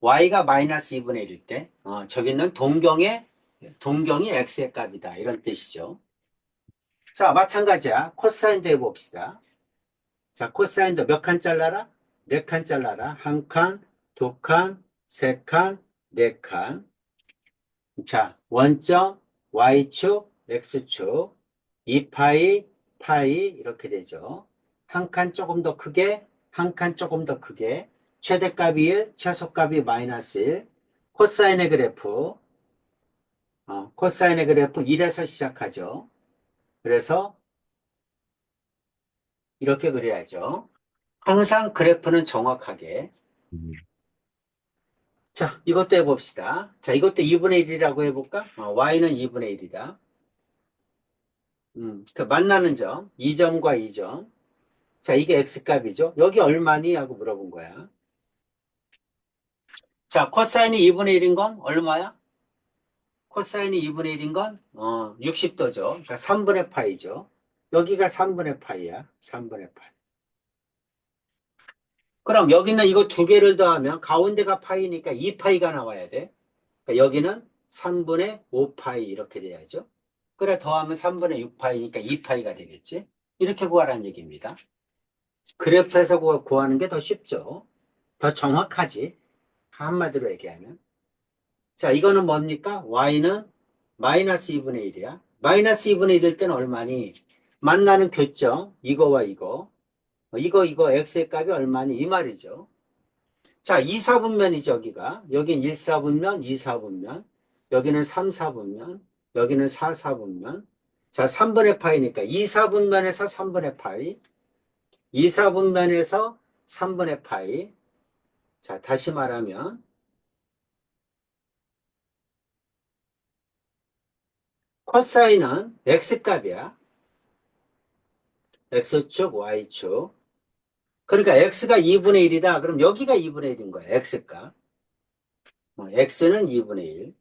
y가 마이너스 2분의 1일 때 저기는 동경이 x의 값이다. 이런 뜻이죠. 자, 마찬가지야. 코사인도 해봅시다. 자, 코사인도 몇 칸 잘라라? 네 칸 잘라라. 한 칸, 두 칸, 세 칸, 네 칸. 자, 원점, y축, x축, 2파이, 파이 이렇게 되죠. 한 칸 조금 더 크게, 한 칸 조금 더 크게. 최대값이 1, 최소값이 마이너스 1. 코사인의 그래프, 코사인의 그래프 1에서 시작하죠. 그래서 이렇게 그려야죠. 항상 그래프는 정확하게. 음, 자, 이것도 해봅시다. 자, 이것도 2분의 1이라고 해볼까? y는 2분의 1이다. 그 만나는 점, 2점과 2점. 자, 이게 x값이죠. 여기 얼마니? 하고 물어본 거야. 자, 코사인이 2분의 1인 건 얼마야? 코사인이 2분의 1인 건 60도죠. 그러니까 3분의 파이죠. 여기가 3분의 파이야. 3분의 파이. 그럼 여기는 이거 두 개를 더하면 가운데가 파이니까 2파이가 나와야 돼. 그러니까 여기는 3분의 5파이 이렇게 돼야죠. 그래 더하면 3분의 6파이니까 2파이가 되겠지. 이렇게 구하라는 얘기입니다. 그래프에서 구하는 게 더 쉽죠. 더 정확하지. 한마디로 얘기하면. 자, 이거는 뭡니까? y는 마이너스 2분의 1이야. 마이너스 2분의 1일 때는 얼마니? 만나는 교점, 이거와 이거. 이거 x의 값이 얼마니? 이 말이죠. 자, 2, 4분면이죠, 여기가. 여긴 1, 4분면, 2, 4분면. 여기는 3, 4분면. 여기는 4, 4분면. 자, 3분의 파이니까 2, 4분면에서 3분의 파이. 2, 4분면에서 3분의 파이. 자, 다시 말하면 코사인은 x값이야. x축, y축. 그러니까 x가 2분의 1이다. 그럼 여기가 2분의 1인 거야. x값. x는 2분의 1.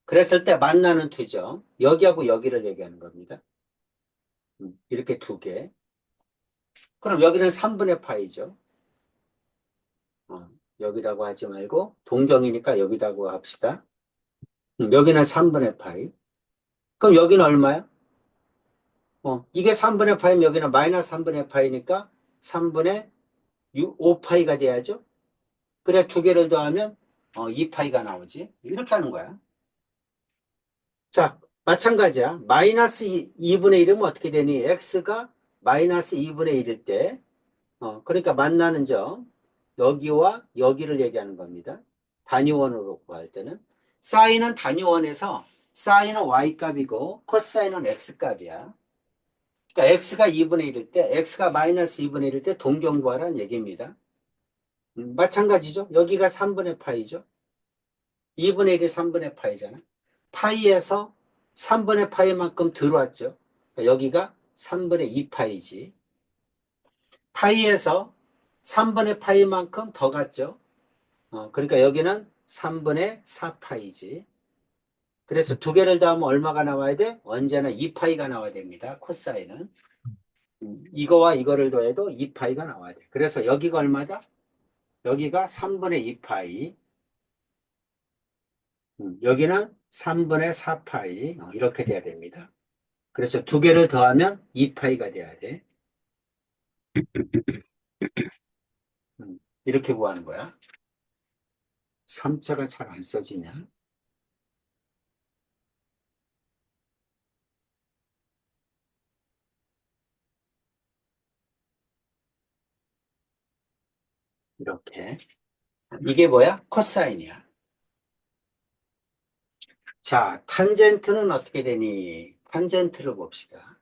그랬을 때 만나는 두 점. 여기하고 여기를 얘기하는 겁니다. 이렇게 두 개. 그럼 여기는 3분의 파이죠. 여기라고 하지 말고 동경이니까 여기다고 합시다. 여기는 3분의 파이. 그럼 여기는 얼마야? 이게 3분의 파이면 여기는 마이너스 3분의 파이니까 3분의 5파이가 돼야죠. 그래 두 개를 더하면 2파이가 나오지. 이렇게 하는 거야. 자, 마찬가지야. 마이너스 2분의 1이면 어떻게 되니? x가 마이너스 2분의 1일 때, 그러니까 만나는 점, 여기와 여기를 얘기하는 겁니다. 단위원으로 구할 때는. 사인은 단위원에서 사인은 y 값이고 코사인은 x 값이야. 그러니까 x가 2분의 1일 때, x가 마이너스 2분의 1일 때 동경 구하라는 얘기입니다. 마찬가지죠. 여기가 3분의 파이죠. 2분의 1이 3분의 파이잖아. 파이에서 3분의 파이만큼 들어왔죠. 그러니까 여기가 3분의 2파이지. 파이에서 3분의 파이만큼 더 갔죠. 그러니까 여기는 3분의 4파이지. 그래서 두 개를 더하면 얼마가 나와야 돼? 언제나 2파이가 나와야 됩니다. 코사인은. 이거와 이거를 더해도 2파이가 나와야 돼. 그래서 여기가 얼마다? 여기가 3분의 2파이. 여기는 3분의 4파이. 이렇게 돼야 됩니다. 그래서 두 개를 더하면 2파이가 돼야 돼. 이렇게 구하는 거야. 3자가 잘 안 써지냐? 이렇게. 이게 뭐야? 코사인이야. 자, 탄젠트는 어떻게 되니? 탄젠트를 봅시다.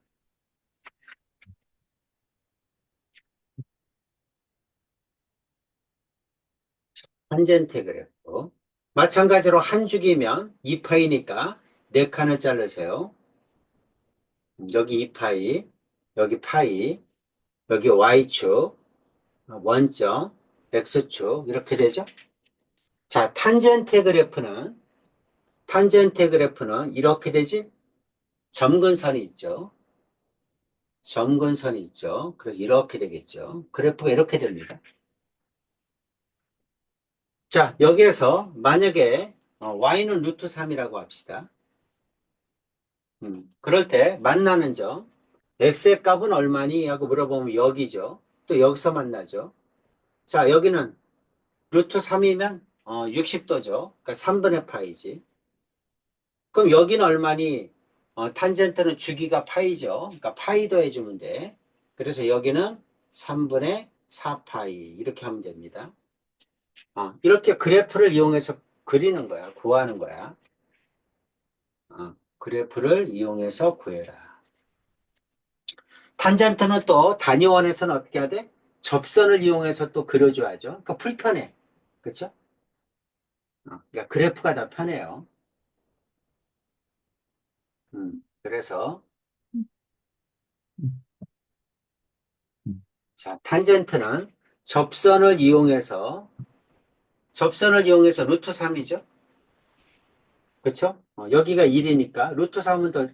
탄젠트 그래프. 마찬가지로 한 줄기면 2파이니까 4칸을 자르세요. 여기 2파이, 여기 파이, 여기 y축, 원점, x축 이렇게 되죠? 자, 탄젠트 그래프는 이렇게 되지? 점근선이 있죠. 점근선이 있죠. 그래서 이렇게 되겠죠. 그래프가 이렇게 됩니다. 자, 여기에서 만약에 y는 루트 3이라고 합시다. 그럴 때 만나는 점, x의 값은 얼마니? 하고 물어보면 여기죠. 또 여기서 만나죠. 자, 여기는 루트 3이면 60도죠. 그러니까 3분의 파이지. 그럼 여기는 얼마니? 탄젠트는 주기가 파이죠. 그러니까 파이 더해주면 돼. 그래서 여기는 3분의 4파이 이렇게 하면 됩니다. 이렇게 그래프를 이용해서 그리는 거야. 구하는 거야. 그래프를 이용해서 구해라. 탄젠트는 또 단위원에서는 어떻게 해야 돼? 접선을 이용해서 또 그려줘야죠. 그러니까 불편해. 그렇죠? 그러니까 그래프가 더 편해요. 그래서 자, 탄젠트는 접선을 이용해서 루트 3이죠. 그렇죠? 여기가 1이니까 루트 3은 더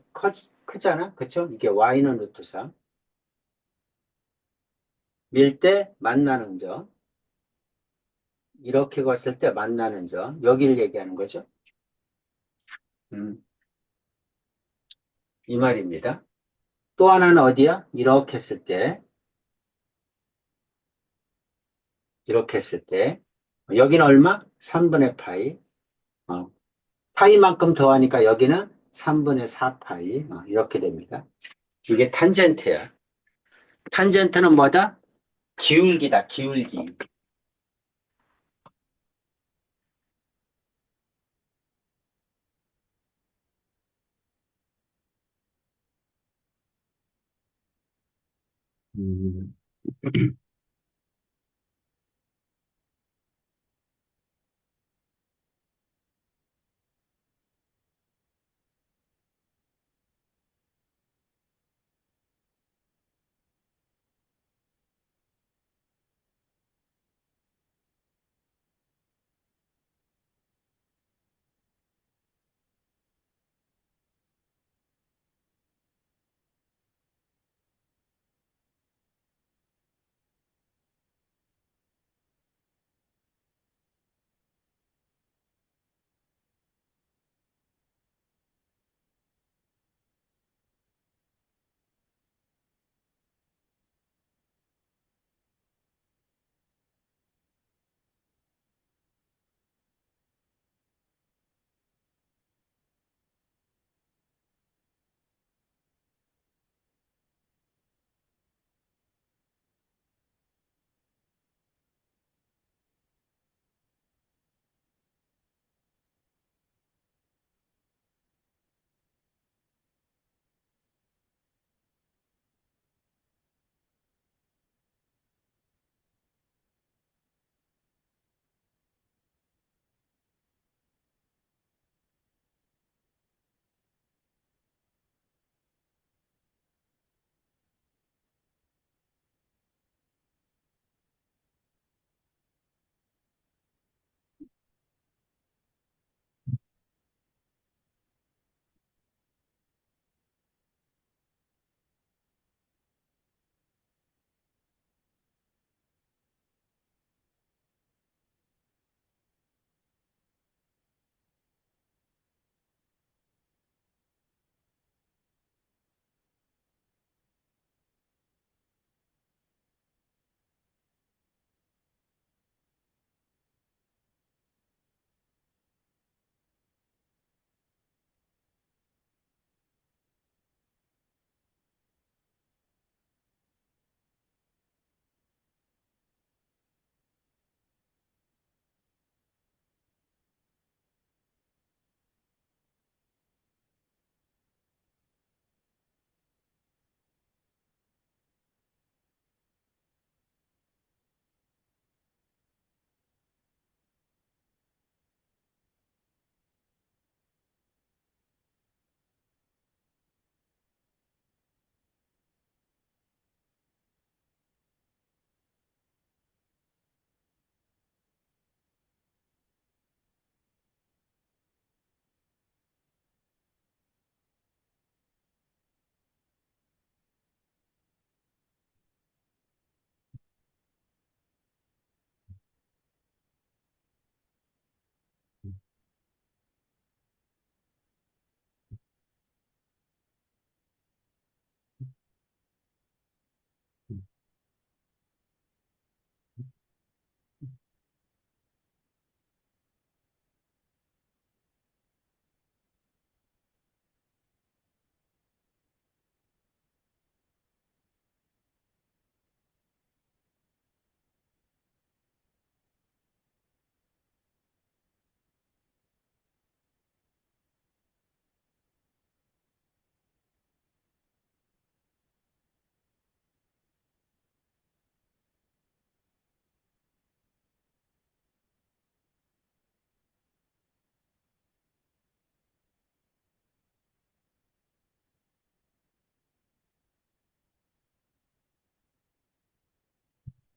크잖아. 그렇죠? 이게 y는 루트 3. 밀 때 만나는 점. 이렇게 갔을 때 만나는 점. 여기를 얘기하는 거죠. 음, 이 말입니다. 또 하나는 어디야? 이렇게 했을 때. 여기는 얼마? 3분의 파이. 어, 파이만큼 더하니까 여기는 3분의 4파이. 이렇게 됩니다. 이게 탄젠트야. 탄젠트는 뭐다? 기울기다, 기울기. 음,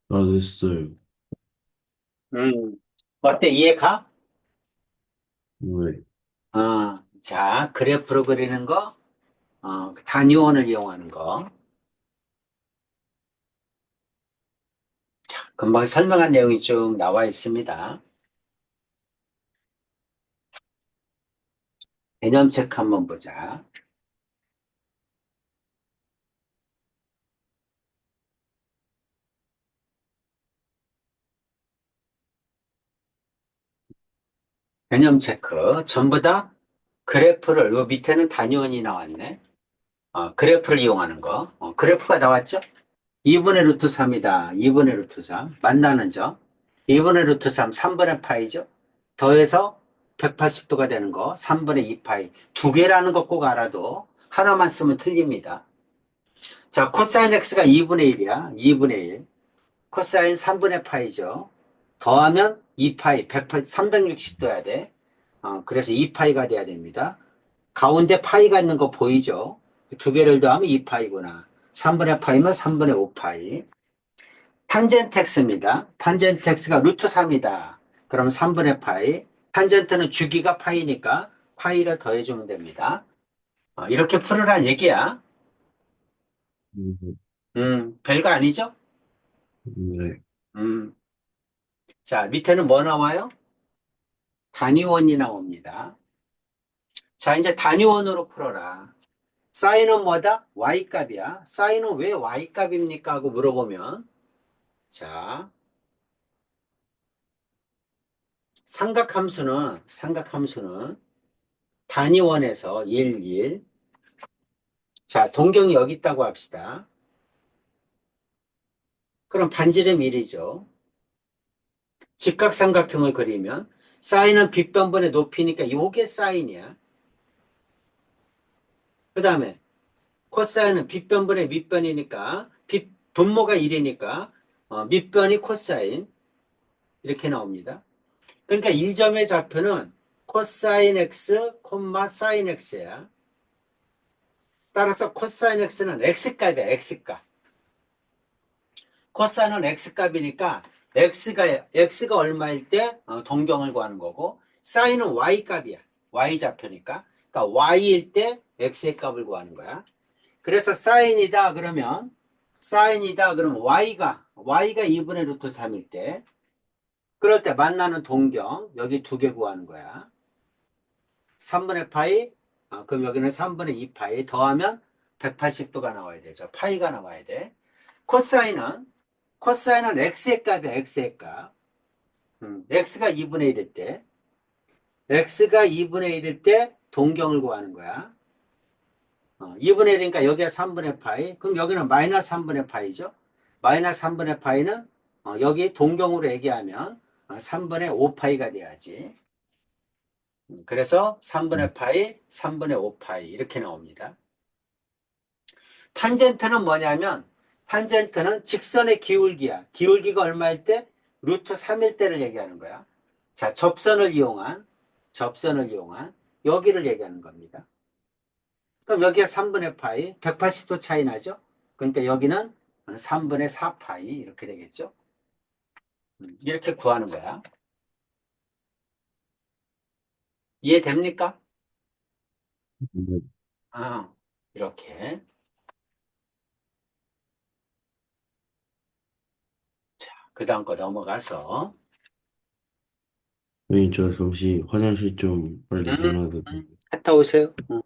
아, 됐어요. 음, 어때? 이해가? 네. 자, 그래프로 그리는 거, 단위원을 이용하는 거. 금방 설명한 내용이 쭉 나와 있습니다. 개념 체크 한번 보자. 개념 체크. 전부 다 그래프를, 요 밑에는 단위원이 나왔네. 그래프를 이용하는 거. 그래프가 나왔죠? 2분의 루트 3이다. 2분의 루트 3. 만나는 점. 2분의 루트 3, 3분의 파이죠. 더해서 180도가 되는 거. 3분의 2파이. 두 개라는 거 꼭 알아도 하나만 쓰면 틀립니다. 자, 코사인 x가 2분의 1이야. 2분의 1. 코사인 3분의 파이죠. 더하면 2파이, 180, 360도야 돼. 그래서 2파이가 돼야 됩니다. 가운데 파이가 있는 거 보이죠? 두 개를 더하면 2파이구나. 3분의 파이면 3분의 5파이. 탄젠트 x입니다. 탄젠트 x가 루트 3이다. 그럼 3분의 파이. 탄젠트는 주기가 파이니까 파이를 더해주면 됩니다. 이렇게 풀으란 얘기야. 네. 별거 아니죠? 네. 음, 자, 밑에는 뭐 나와요? 단위원이 나옵니다. 자, 이제 단위원으로 풀어라. 사인은 뭐다? y값이야. 사인은 왜 y값입니까? 하고 물어보면, 자, 삼각함수는 단위원에서 1, 1. 자, 동경이 여기 있다고 합시다. 그럼 반지름 1이죠. 직각삼각형을 그리면 사인은 빗변분의 높이니까 요게 사인이야. 그 다음에 코사인은 빗변분의 밑변이니까 분모가 1이니까 밑변이 코사인 이렇게 나옵니다. 그러니까 이 점의 좌표는 코사인 x, 사인 x야. 따라서 코사인 x는 x값이야, x값. 코사인은 x값이니까 x가 얼마일 때 동경을 구하는 거고 사인은 y값이야. y좌표니까. 그러니까 y일 때 x의 값을 구하는 거야. 그래서 사인이다 그러면 y가 2분의 루트 3일 때 그럴 때 만나는 동경 여기 두 개 구하는 거야. 3분의 파이 그럼 여기는 3분의 2파이 더하면 180도가 나와야 되죠. 파이가 나와야 돼. 코사인은 x의 값이야. x의 값. x가 2분의 1일 때 x가 2분의 1일 때 동경을 구하는 거야. 2분의 1이니까 여기가 3분의 파이. 그럼 여기는 마이너스 3분의 파이죠. 마이너스 3분의 파이는 여기 동경으로 얘기하면 3분의 5파이가 돼야지. 그래서 3분의 파이, 3분의 5파이 이렇게 나옵니다. 탄젠트는 뭐냐면 탄젠트는 직선의 기울기야. 기울기가 얼마일 때? 루트 3일 때를 얘기하는 거야. 자, 접선을 이용한 여기를 얘기하는 겁니다. 그럼 여기가 3분의 파이, 180도 차이 나죠? 그러니까 여기는 3분의 4파이 이렇게 되겠죠? 이렇게 구하는 거야. 이해됩니까? 네. 아, 이렇게. 그 다음 거 넘어가서. 선생님, 저 잠시 화장실 좀 빨리 음, 다녀와도 돼요? 갔다 오세요. 네.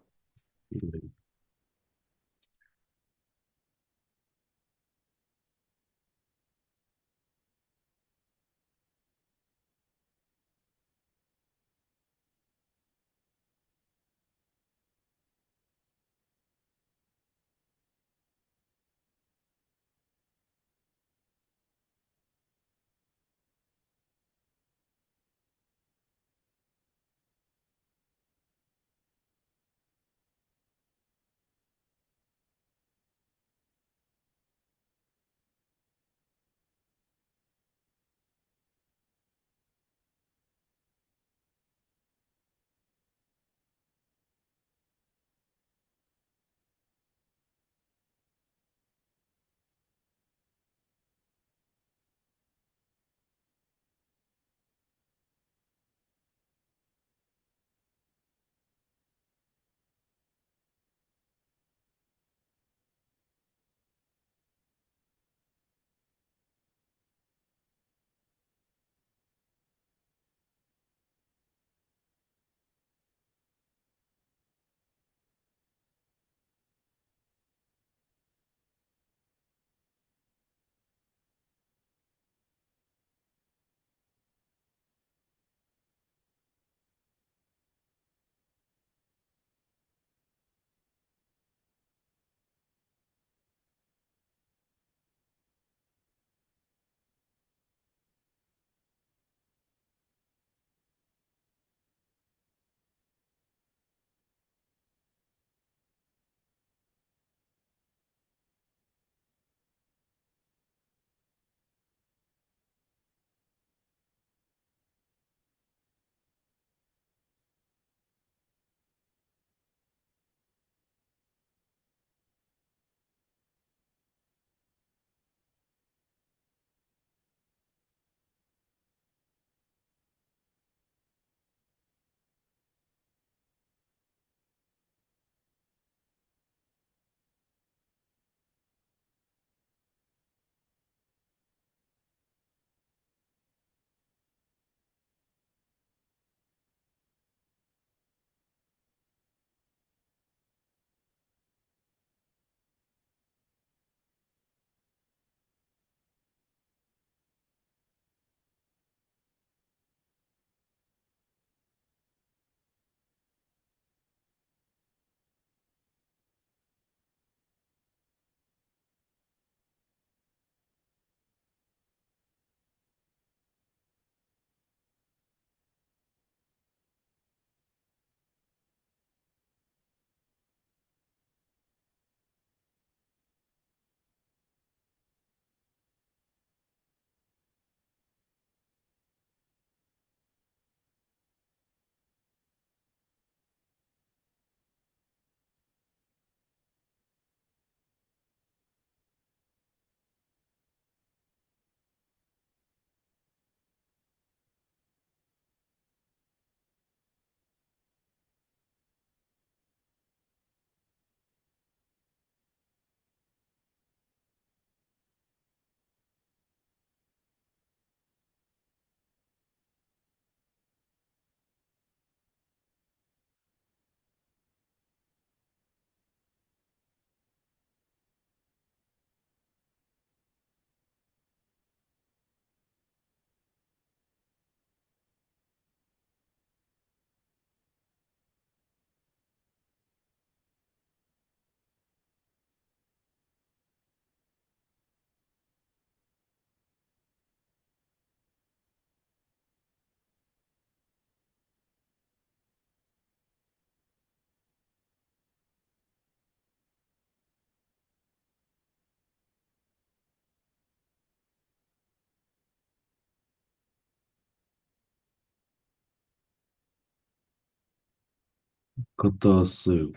갔다 왔어요.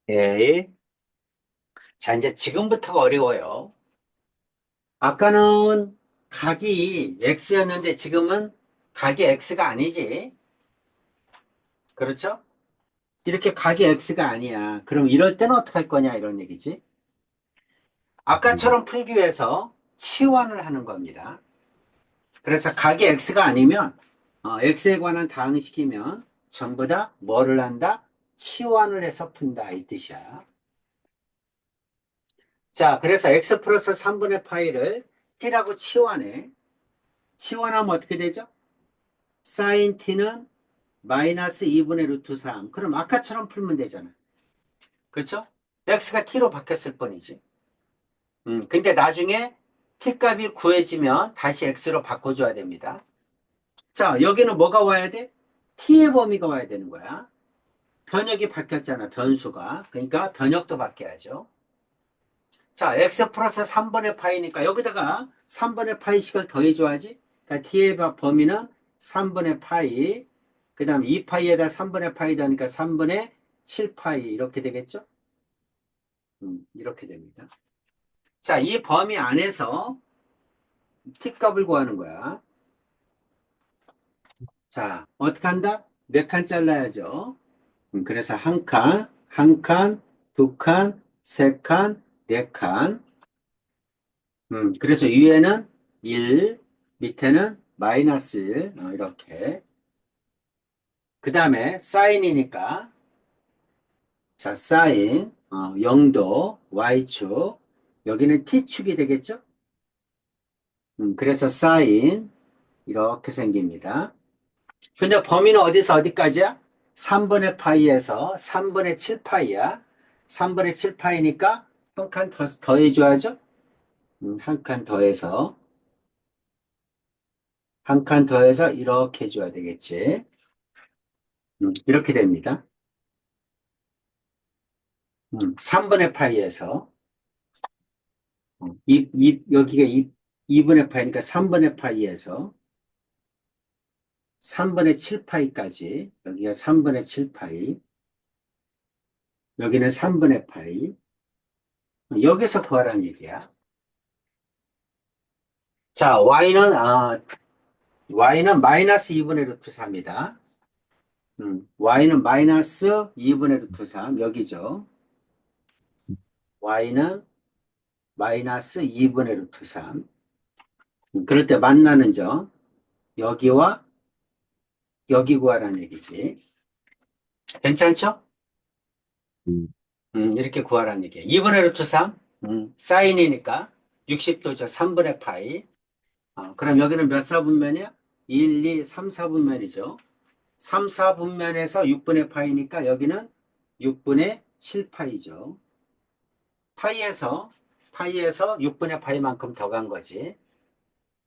예. 자, 이제 지금부터가 어려워요. 아까는 각이 x였는데 지금은 각이 x가 아니지. 그렇죠? 이렇게 각이 x가 아니야. 그럼 이럴 때는 어떻게 할 거냐 이런 얘기지. 음, 아까처럼 풀기 위해서 치환을 하는 겁니다. 그래서 각이 x가 아니면 x에 관한 다항시키면 전부 다 뭐를 한다? 치환을 해서 푼다 이 뜻이야. 자, 그래서 x 플러스 3분의 파이를 t라고 치환해. 치환하면 어떻게 되죠? 사인 t는 마이너스 2분의 루트 3. 그럼 아까처럼 풀면 되잖아. 그렇죠? x가 t로 바뀌었을 뿐이지. 근데 나중에 t 값이 구해지면 다시 x로 바꿔줘야 됩니다. 자, 여기는 뭐가 와야 돼? t의 범위가 와야 되는 거야. 변역이 바뀌었잖아, 변수가. 그러니까 변역도 바뀌어야죠. 자, x 플러스 3분의 파이니까 여기다가 3분의 파이씩을 더해줘야지. 그러니까 t의 범위는 3분의 파이, 그 다음 2파이에다 3분의 파이 더하니까 3분의 7파이 이렇게 되겠죠? 이렇게 됩니다. 자, 이 범위 안에서 t 값을 구하는 거야. 자, 어떻게 한다? 네 칸 잘라야죠. 그래서 한 칸, 두 칸, 세 칸, 네 칸. 그래서 위에는 1, 밑에는 마이너스 1, 이렇게. 그 다음에 사인이니까, 자, 사인, 0도, y축, 여기는 t축이 되겠죠? 그래서 사인, 이렇게 생깁니다. 근데 범위는 어디서 어디까지야? 3분의 파이에서 3분의 7파이야. 3분의 7파이니까 한 칸 더해줘야죠? 한 칸 더해서, 한 칸 더해서 이렇게 해줘야 되겠지. 이렇게 됩니다. 3분의 파이에서, 여기가 2분의 파이니까 3분의 파이에서 3분의 7파이까지, 여기가 3분의 7파이, 여기는 3분의 파이, 여기서 구하라는 얘기야. 자, y는 마이너스 2분의 루트 4입니다. y는 마이너스 2분의 루트 3, 여기죠. y는 마이너스 2분의 루트 3. 그럴 때 만나는 점, 여기와 여기 구하라는 얘기지. 괜찮죠? 음, 이렇게 구하라는 얘기야. 2분의 루트 3, 사인이니까 60도죠. 3분의 파이. 그럼 여기는 몇 사분면이야? 1, 2, 3, 4분면이죠. 3, 4분면에서 6분의 파이니까 여기는 6분의 7파이죠. 파이에서 6분의 파이만큼 더 간 거지.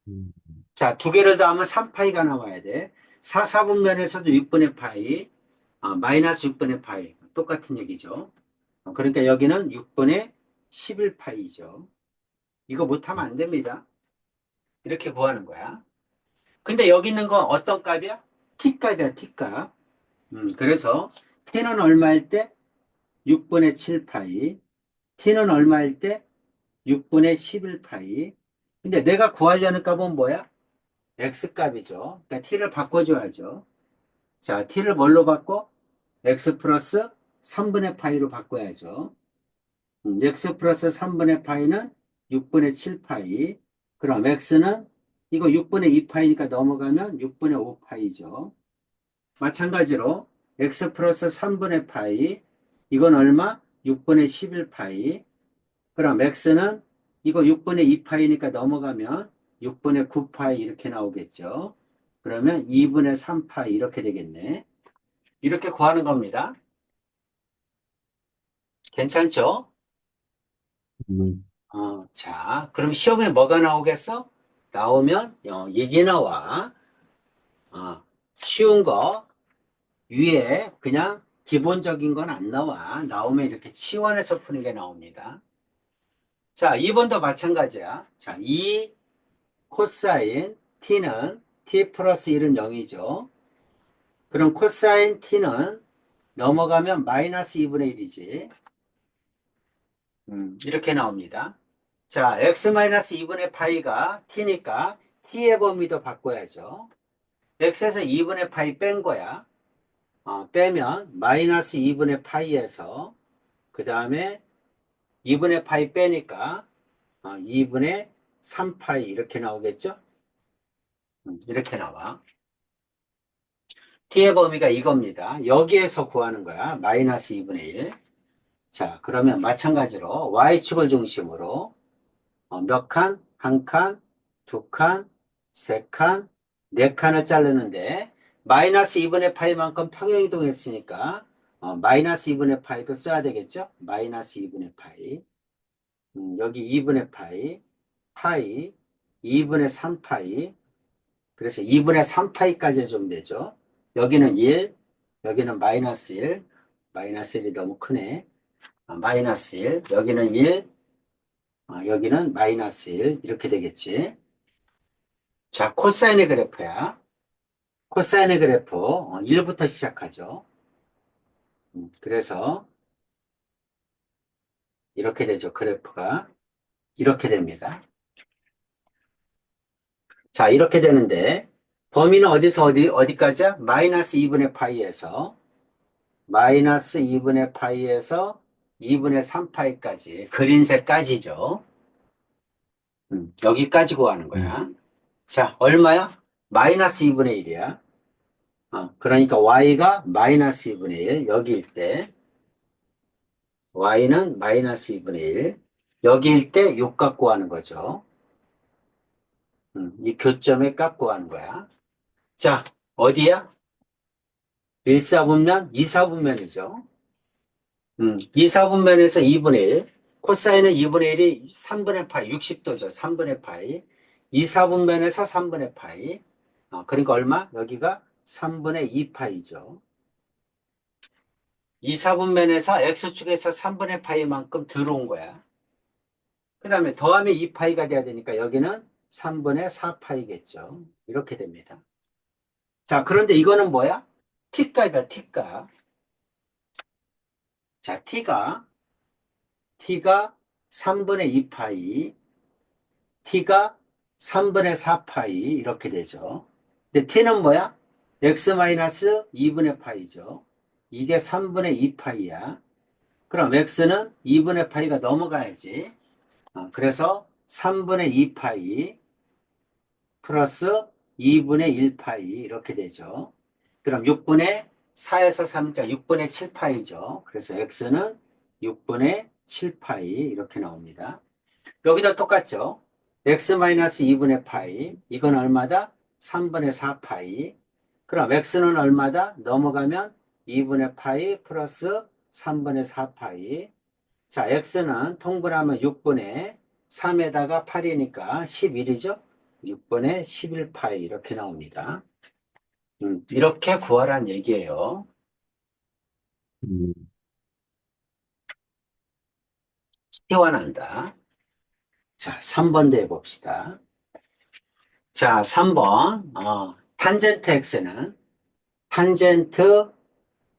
음, 자, 두 개를 더하면 3파이가 나와야 돼. 4, 4분면에서도 6분의 파이, 마이너스 6분의 파이. 똑같은 얘기죠. 그러니까 여기는 6분의 11파이죠. 이거 못하면 안 됩니다. 이렇게 구하는 거야. 근데 여기 있는 건 어떤 값이야? t값이야, t값. 그래서 t는 얼마일 때? 6분의 7파이. t는 얼마일 때? 6분의 11파이. 근데 내가 구하려는 값은 뭐야? x값이죠. 그러니까 t를 바꿔줘야죠. 자, t를 뭘로 바꿔? x 플러스 3분의 파이로 바꿔야죠. x 플러스 3분의 파이는 6분의 7파이. 그럼 x는 이거 6분의 2파이니까 넘어가면 6분의 5파이죠. 마찬가지로 x 플러스 3분의 파이. 이건 얼마? 6분의 11파이. 그럼 x는 이거 6분의 2파이니까 넘어가면 6분의 9파이 이렇게 나오겠죠. 그러면 2분의 3파이 이렇게 되겠네. 이렇게 구하는 겁니다. 괜찮죠? 음, 자, 그럼 시험에 뭐가 나오겠어? 나오면 이게 나와. 쉬운 거 위에 그냥 기본적인 건 안 나와. 나오면 이렇게 치환해서 푸는 게 나옵니다. 자, 2번도 마찬가지야. 자, 2 코사인 t는 t 플러스 1은 0이죠. 그럼 코사인 t는 넘어가면 마이너스 2분의 1이지. 이렇게 나옵니다. 자, x-2분의 파이가 t니까 t의 범위도 바꿔야죠. x에서 2분의 파이 뺀 거야. 빼면 마이너스 2분의 파이에서 그 다음에 2분의 파이 빼니까 2분의 3파이 이렇게 나오겠죠? 이렇게 na와. t의 범위가 이겁니다. 여기에서 구하는 거야. 마이너스 2분의 1. 자, 그러면 마찬가지로 y축을 중심으로 몇 칸? 한 칸, 두 칸, 세 칸, 네 칸을 자르는데 마이너스 2분의 파이만큼 평행이동했으니까 마이너스 2분의 파이도 써야 되겠죠? 마이너스 2분의 파이. 여기 2분의 파이, 파이, 2분의 3파이. 그래서 2분의 3파이까지 해주면 되죠. 여기는 1, 여기는 마이너스 1, 마이너스 1이 너무 크네. 마이너스 1, 여기는 1, 여기는 마이너스 1, 이렇게 되겠지. 자, 코사인의 그래프야. 코사인의 그래프 1부터 시작하죠. 그래서 이렇게 되죠. 그래프가 이렇게 됩니다. 자, 이렇게 되는데 범위는 어디서 어디까지야? 마이너스 2분의 파이에서 마이너스 2분의 파이에서 2분의 3파이까지 그린색까지죠. 여기까지 구하는 거야. 자, 얼마야? 마이너스 2분의 1이야. 그러니까 y가 마이너스 2분의 1 여기일 때 y는 마이너스 2분의 1 여기일 때 6 갖고 하는 거죠. 이 교점에 값 구하는 거야. 자, 어디야? 1사분면, 2사분면이죠. 2사분면에서 2분의 1. 코사인은 2분의 1이 3분의 파이, 60도죠. 3분의 파이. 2사분면에서 3분의 파이. 그러니까 얼마? 여기가 3분의 2파이죠. 2사분면에서 x축에서 3분의 파이만큼 들어온 거야. 그 다음에 더하면 2파이가 돼야 되니까 여기는 3분의 4파이겠죠. 이렇게 됩니다. 자, 그런데 이거는 뭐야? t값이다, t값. 자, t가 3분의 2파이, t가 3분의 4파이 이렇게 되죠. 근데 t는 뭐야? x-2분의 파이죠. 이게 3분의 2파이야. 그럼 x는 2분의 파이가 넘어가야지. 그래서 3분의 2파이 플러스 2분의 1파이 이렇게 되죠. 그럼 6분의 4에서 3니까 6분의 7파이죠. 그래서 x는 6분의 7파이 이렇게 나옵니다. 여기도 똑같죠. x-2분의 파이 이건 얼마다? 3분의 4파이. 그럼 x는 얼마다? 넘어가면 2분의 파이 플러스 3분의 4파이. 자, x는 통분하면 6분의 3에다가 8이니까 11이죠. 6분의 11파이 이렇게 나옵니다. 이렇게 구하란 얘기예요. 음, 치환한다. 자, 3번도 해봅시다. 자, 3번 탄젠트 x는 탄젠트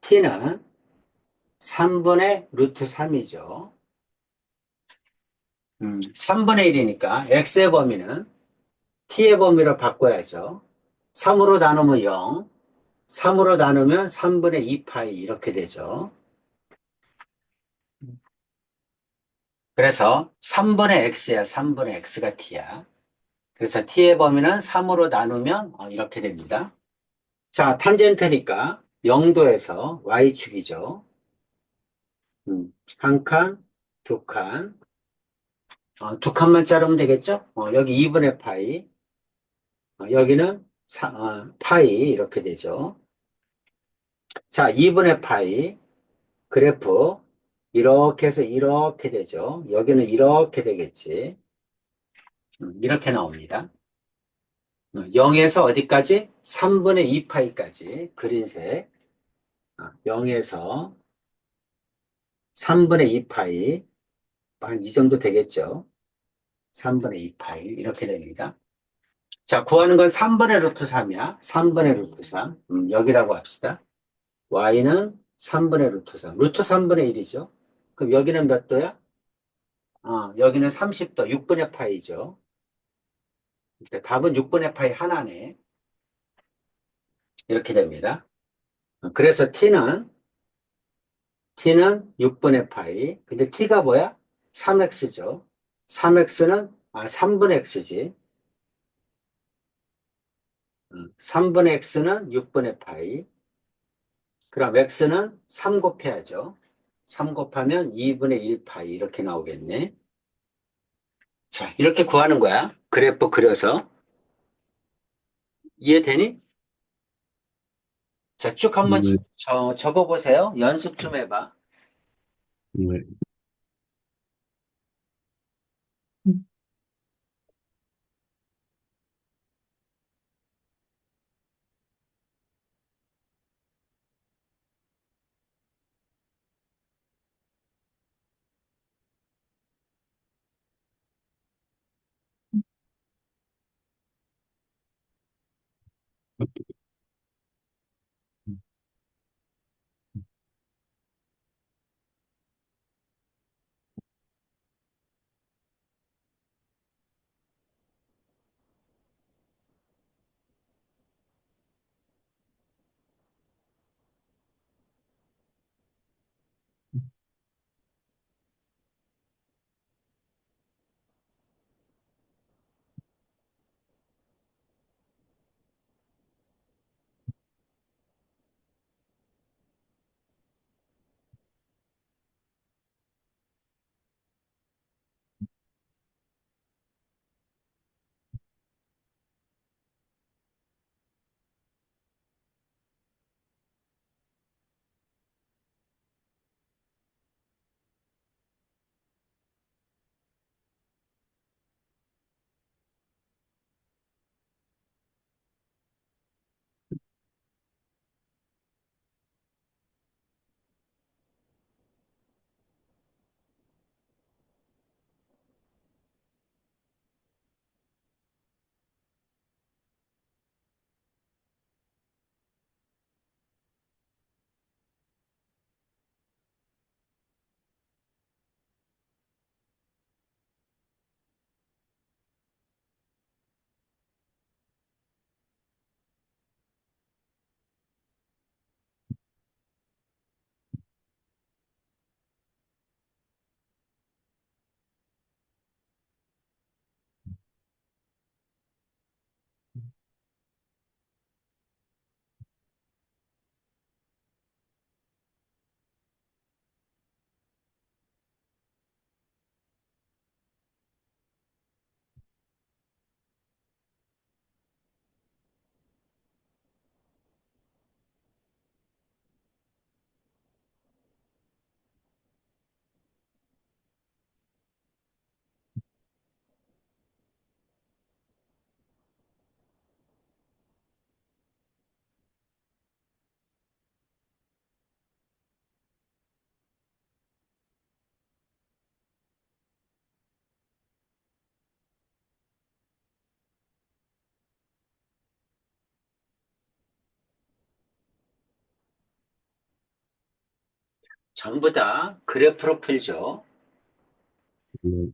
t는 3분의 루트 3이죠. 3분의 1이니까 x의 범위는 t의 범위로 바꿔야죠. 3으로 나누면 0, 3으로 나누면 3분의 2파이 이렇게 되죠. 그래서 3분의 x야. 3분의 x가 t야. 그래서 t의 범위는 3으로 나누면 이렇게 됩니다. 자, 탄젠트니까 0도에서 y축이죠. 한 칸, 두 칸, 두 칸만 자르면 되겠죠? 여기 2분의 파이, 여기는 파이 이렇게 되죠. 자, 2분의 파이 그래프 이렇게 해서 이렇게 되죠. 여기는 이렇게 되겠지. 이렇게 나옵니다. 0에서 어디까지? 3분의 2파이까지 그린색 0에서 3분의 2파이 한 이 정도 되겠죠. 3분의 2파이 이렇게 됩니다. 자, 구하는 건 3분의 루트 3이야. 3분의 루트 3. 여기라고 합시다. y는 3분의 루트 3. 루트 3분의 1이죠. 그럼 여기는 몇 도야? 여기는 30도, 6분의 파이죠. 그러니까 답은 6분의 파이 하나네. 이렇게 됩니다. 그래서 t는 6분의 파이. 근데 t가 뭐야? 3x죠. 3x는 3분의 x지. 3분의 x는 6분의 파이. 그럼 x는 3 곱해야죠. 3 곱하면 2분의 1 파이 이렇게 나오겠네. 자, 이렇게 구하는 거야. 그래프 그려서. 이해되니? 자, 쭉 한번 네, 적어보세요. 연습 좀 해봐. 네. 전부 다 그래프로 풀죠. 네.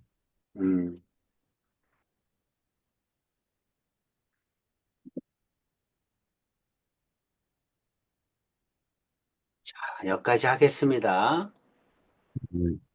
음, 자, 여기까지 하겠습니다. 네.